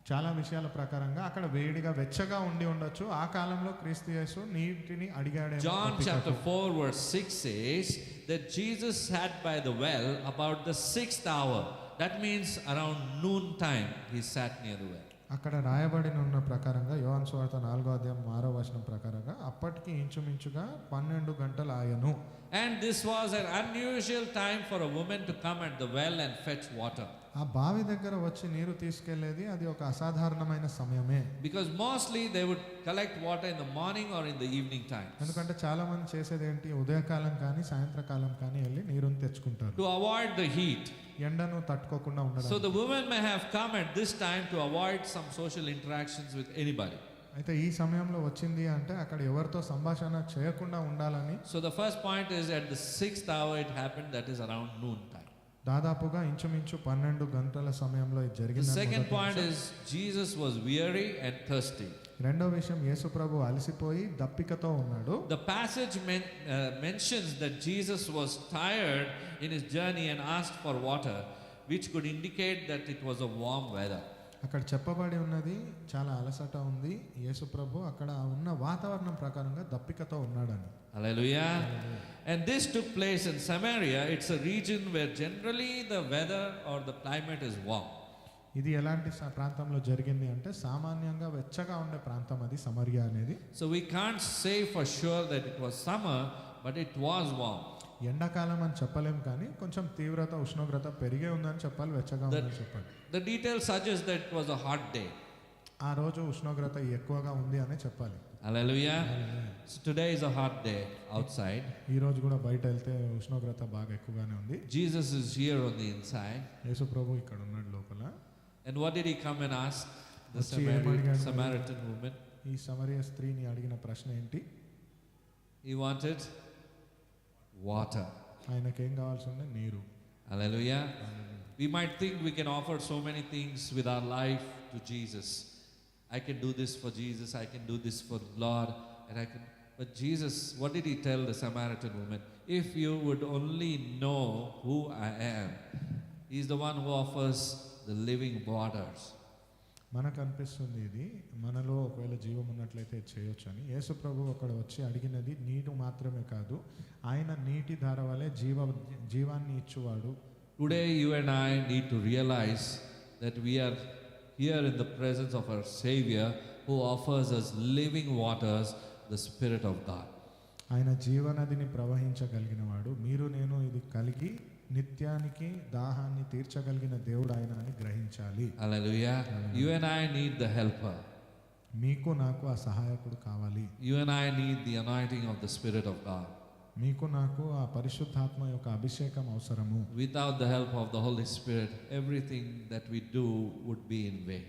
చాలా విషయాల ప్రకారంగా అక్కడ వేడిగా వెచ్చగా ఉండి ఉండొచ్చు. ఆ కాలంలో క్రీస్తు యేసు నీటిని అడిగాడేమో. John chapter 4 verse 6 says that Jesus sat by the well about the 6th hour. That means around noon time he sat near the well. అక్కడ రాయబడిన ఉన్న ప్రకారంగా యోహాను సువార్త 4వ అధ్యాయం 6వ వచనం ప్రకారంగా అప్పటికి ఇంచుమించుగా 12 గంటలు ఆయను. And this was an unusual time for a woman to come at the well and fetch water. ఆ బావి దగ్గర వచ్చి నీరు తీసుకెళ్లేది అది ఒక అసాధారణమైన సమయమే. Because mostly they would collect water in the morning or in the evening time. ఎందుకంటే చాలా మంది చేసేది ఏంటి, ఉదయకాలం కానీ సాయంత్రకాలం కానీ వెళ్ళి నీరుని తెచ్చుకుంటారు. To avoid the heat. ఎండను తట్టుకోకుండా ఉండడం. So the woman may have come at this time to avoid some social interactions with anybody. అయితే ఈ సమయంలో వచ్చింది అంటే అక్కడ ఎవరితో సంభాషణ చేయకుండా ఉండాలని. So the first point is at the 6th hour it happened, that is around noon time. దాదాపుగా ఇంచుమించు 12 గంటల సమయంలో ఇది జరిగింది. The second point is Jesus was weary and thirsty. రెండో విషయం యేసు ప్రభు అలసిపోయి దప్పికతో ఉన్నాడు. The passage mentions that Jesus was tired in his journey and asked for water, which could indicate that it was a warm weather. అక్కడ చెప్పబడి ఉన్నది చాలా అలసట ఉంది, యేసు ప్రభు అక్కడ ఉన్న వాతావరణం ప్రకారంగా దప్పికతో ఉన్నాడని. Hallelujah. And this took place in Samaria. It's a region where generally the weather or the climate is warm. ఇది ఎలాంటి ప్రాంతంలో జరిగింది అంటే సామాన్యంగా వెచ్చగా ఉండే ప్రాంతం అది సమరియా అనేది. So we can't say for sure that it was summer, but it was warm. ఎండాకాలం అని చెప్పలేం కానీ కొంచెం తీవ్రత ఉష్ణోగ్రత పెరిగే ఉందని చెప్పాలి, వెచ్చగా ఉందని చెప్పాలి. The details suggest that it was a hot day. ఆ రోజు ఉష్ణోగ్రత ఎక్కువగా ఉంది అనే చెప్పాలి. Hallelujah. So today is a hot day outside. ఈ రోజు కూడా బయట వెళ్తే ఉష్ణోగ్రత బాగా ఎక్కువగానే ఉంది. Jesus is here on the inside. యేసు ప్రభు ఇక్కడ ఉన్నాడు లోపల. And what did he come and ask the Samaritan woman? ఈ సమరియా స్త్రీని అడిగిన ప్రశ్న ఏంటి? He wanted water. ఆయనకేం కావాల్సి ఉంది? నీరు. Hallelujah. We might think we can offer so many things with our life to Jesus. I can do this for Jesus, I can do this for Lord, and I can. But Jesus, what did he tell the Samaritan woman? If you would only know who I am, he's the one who offers the living waters. మనకు అనిపిస్తుంది ఇది మనలో ఒకవేళ జీవం ఉన్నట్లయితే చేయొచ్చు అని. యేసు ప్రభు అక్కడ వచ్చి అడిగినది నీరు మాత్రమే కాదు, ఆయన నీటి ధార వలె జీవాన్ని ఇచ్చువాడు. Today you and I need to realize that we are here in the presence of our Savior who offers us living waters, the Spirit of God. ఆయన జీవనదిని ప్రవహించగలిగిన వాడు, మీరు నేను ఇది కలిగి నిత్యానికి దాహాన్ని తీర్చగలిగిన దేవుడు ఆయన అని గ్రహించాలి. Hallelujah. You and I need the helper. మీకు నాకు ఆ సహాయకుడు కావాలి. You and I need the anointing of the Spirit of God. మీకు నాకు ఆ పరిశుద్ధాత్మ యొక్క అభిషేకం అవసరము. Without the help of the Holy Spirit, everything that we do would be in vain.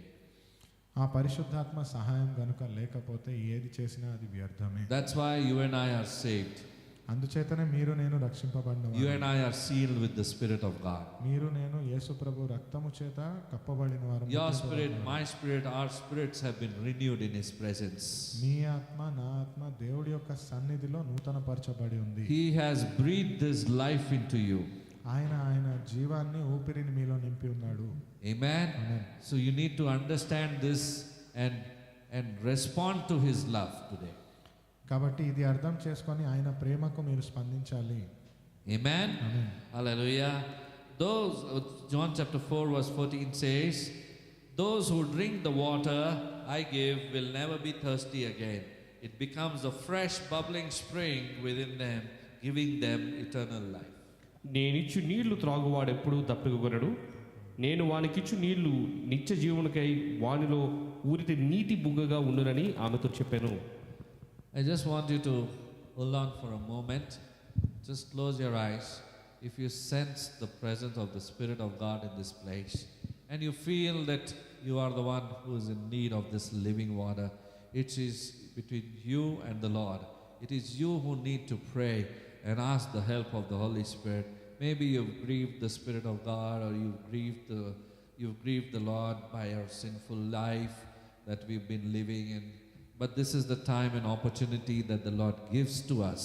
ఆ పరిశుద్ధాత్మ సహాయం గనుక లేకపోతే ఏది చేసినా అది వ్యర్థమే. That's why you and I are saved. అందుచేతనే మీరు నేను రక్షింపబడిన You and I are sealed with the Spirit of God. మీరు నేను యేసు ప్రభు రక్తము చేత కప్పబడిన వారు. Your spirit, my spirit, our spirits have been renewed in His presence. మీ ఆత్మ నా ఆత్మ దేవుడి యొక్క సన్నిధిలో నూతనపరచబడి ఉంది. He has breathed His life into you. ఆయన జీవాన్ని ఊపిరిని మీలో నింపి ఉన్నాడు. Amen. So you need to understand this and respond to His love today. కాబట్టి ఇది అర్థం చేసుకొని ఆయన ప్రేమకు మీరు స్పందించాలి. Amen. Hallelujah. Those, John chapter 4 verse 14 says, those who drink the water I give will never be thirsty again. It becomes a fresh bubbling spring within them, giving them eternal life. నేనిచ్చు నీళ్లు త్రాగువాడెప్పుడు దప్పికొనడు, నేను వానికిచ్చు నీళ్లు నిత్య జీవనకై వానిలో ఊరితే నీటి బుగ్గగా ఉండునని ఆమెతో చెప్పాను. I just want you to hold on for a moment. Just close your eyes. If you sense the presence of the Spirit of God in this place, and you feel that you are the one who is in need of this living water, it is between you and the Lord. It is you who need to pray and ask the help of the Holy Spirit. Maybe you've grieved the Spirit of God, or you've grieved the Lord by your sinful life that we've been living in. But this is the time and opportunity that the Lord gives to us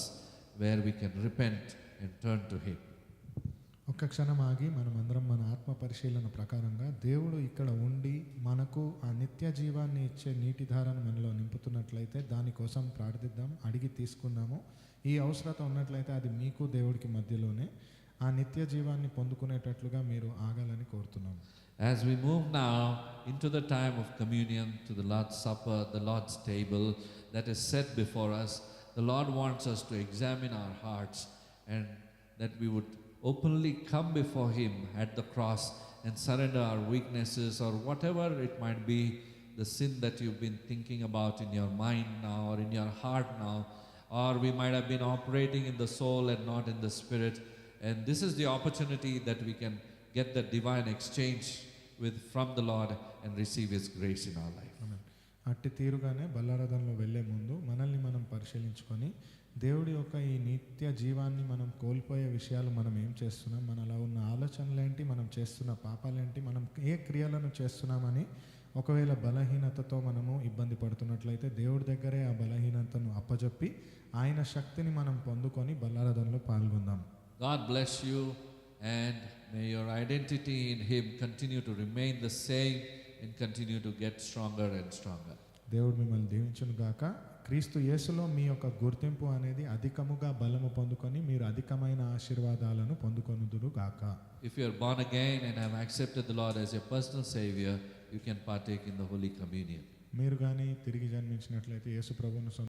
where we can repent and turn to Him. ఒక్క క్షణం ఆగి మనమందరం మన ఆత్మ పరిశీలన ప్రకారంగా దేవుడు ఇక్కడ ఉండి మనకు ఆ నిత్య జీవాన్ని ఇచ్చే నీటి ధారను మనలో నింపుతున్నట్లయితే దానికోసం ప్రార్థిద్దాం, అడిగి తీసుకుందాము. ఈ అవసరత ఉన్నట్లయితే అది మీకు దేవుడికి మధ్యలోనే ఆ నిత్య జీవాన్ని పొందుకునేటట్లుగా మీరు ఆగాలని కోరుతున్నాము. As we move now into the time of communion, to the Lord's Supper, the Lord's table that is set before us, the Lord wants us to examine our hearts and that we would openly come before Him at the cross and surrender our weaknesses or whatever it might be, the sin that you've been thinking about in your mind now or in your heart now, or we might have been operating in the soul and not in the spirit. And this is the opportunity that we can get the divine exchange from the Lord and receive His grace in our life. అట్టి తీరుగానే బల్లారాధనలో వెళ్ళే ముందు మనల్ని మనం పరిశీలించుకొని దేవుడి యొక్క ఈ నిత్య జీవాన్ని మనం కోల్పోయే విషయాలు మనం ఏం చేస్తున్నాం, మనలో ఉన్న ఆలోచనలేంటి, మనం చేస్తున్న పాపాలేంటి, మనం ఏ క్రియలను చేస్తున్నామని ఒకవేళ బలహీనతతో మనము ఇబ్బంది పడుతున్నట్లయితే దేవుడి దగ్గరే ఆ బలహీనతను అప్పజెప్పి ఆయన శక్తిని మనం పొందుకొని బల్లారాధనలో పాల్గొందాం. God bless you, and may your identity in Him continue to remain the same and continue to get stronger and stronger. దేవుడు మిమ్మల్ని దీవించును గాక. క్రీస్తు యేసులో మీ యొక్క గుర్తింపు అనేది అధికముగా బలము పొందుకొని మీరు అధికమైన ఆశీర్వాదాలను పొందుకొనుదురు గాక. If you are born again and have accepted the Lord as your personal Savior, you can partake in the Holy Communion. మీరు కానీ తిరిగి జన్మించినట్లయితే యేసు ప్రభువును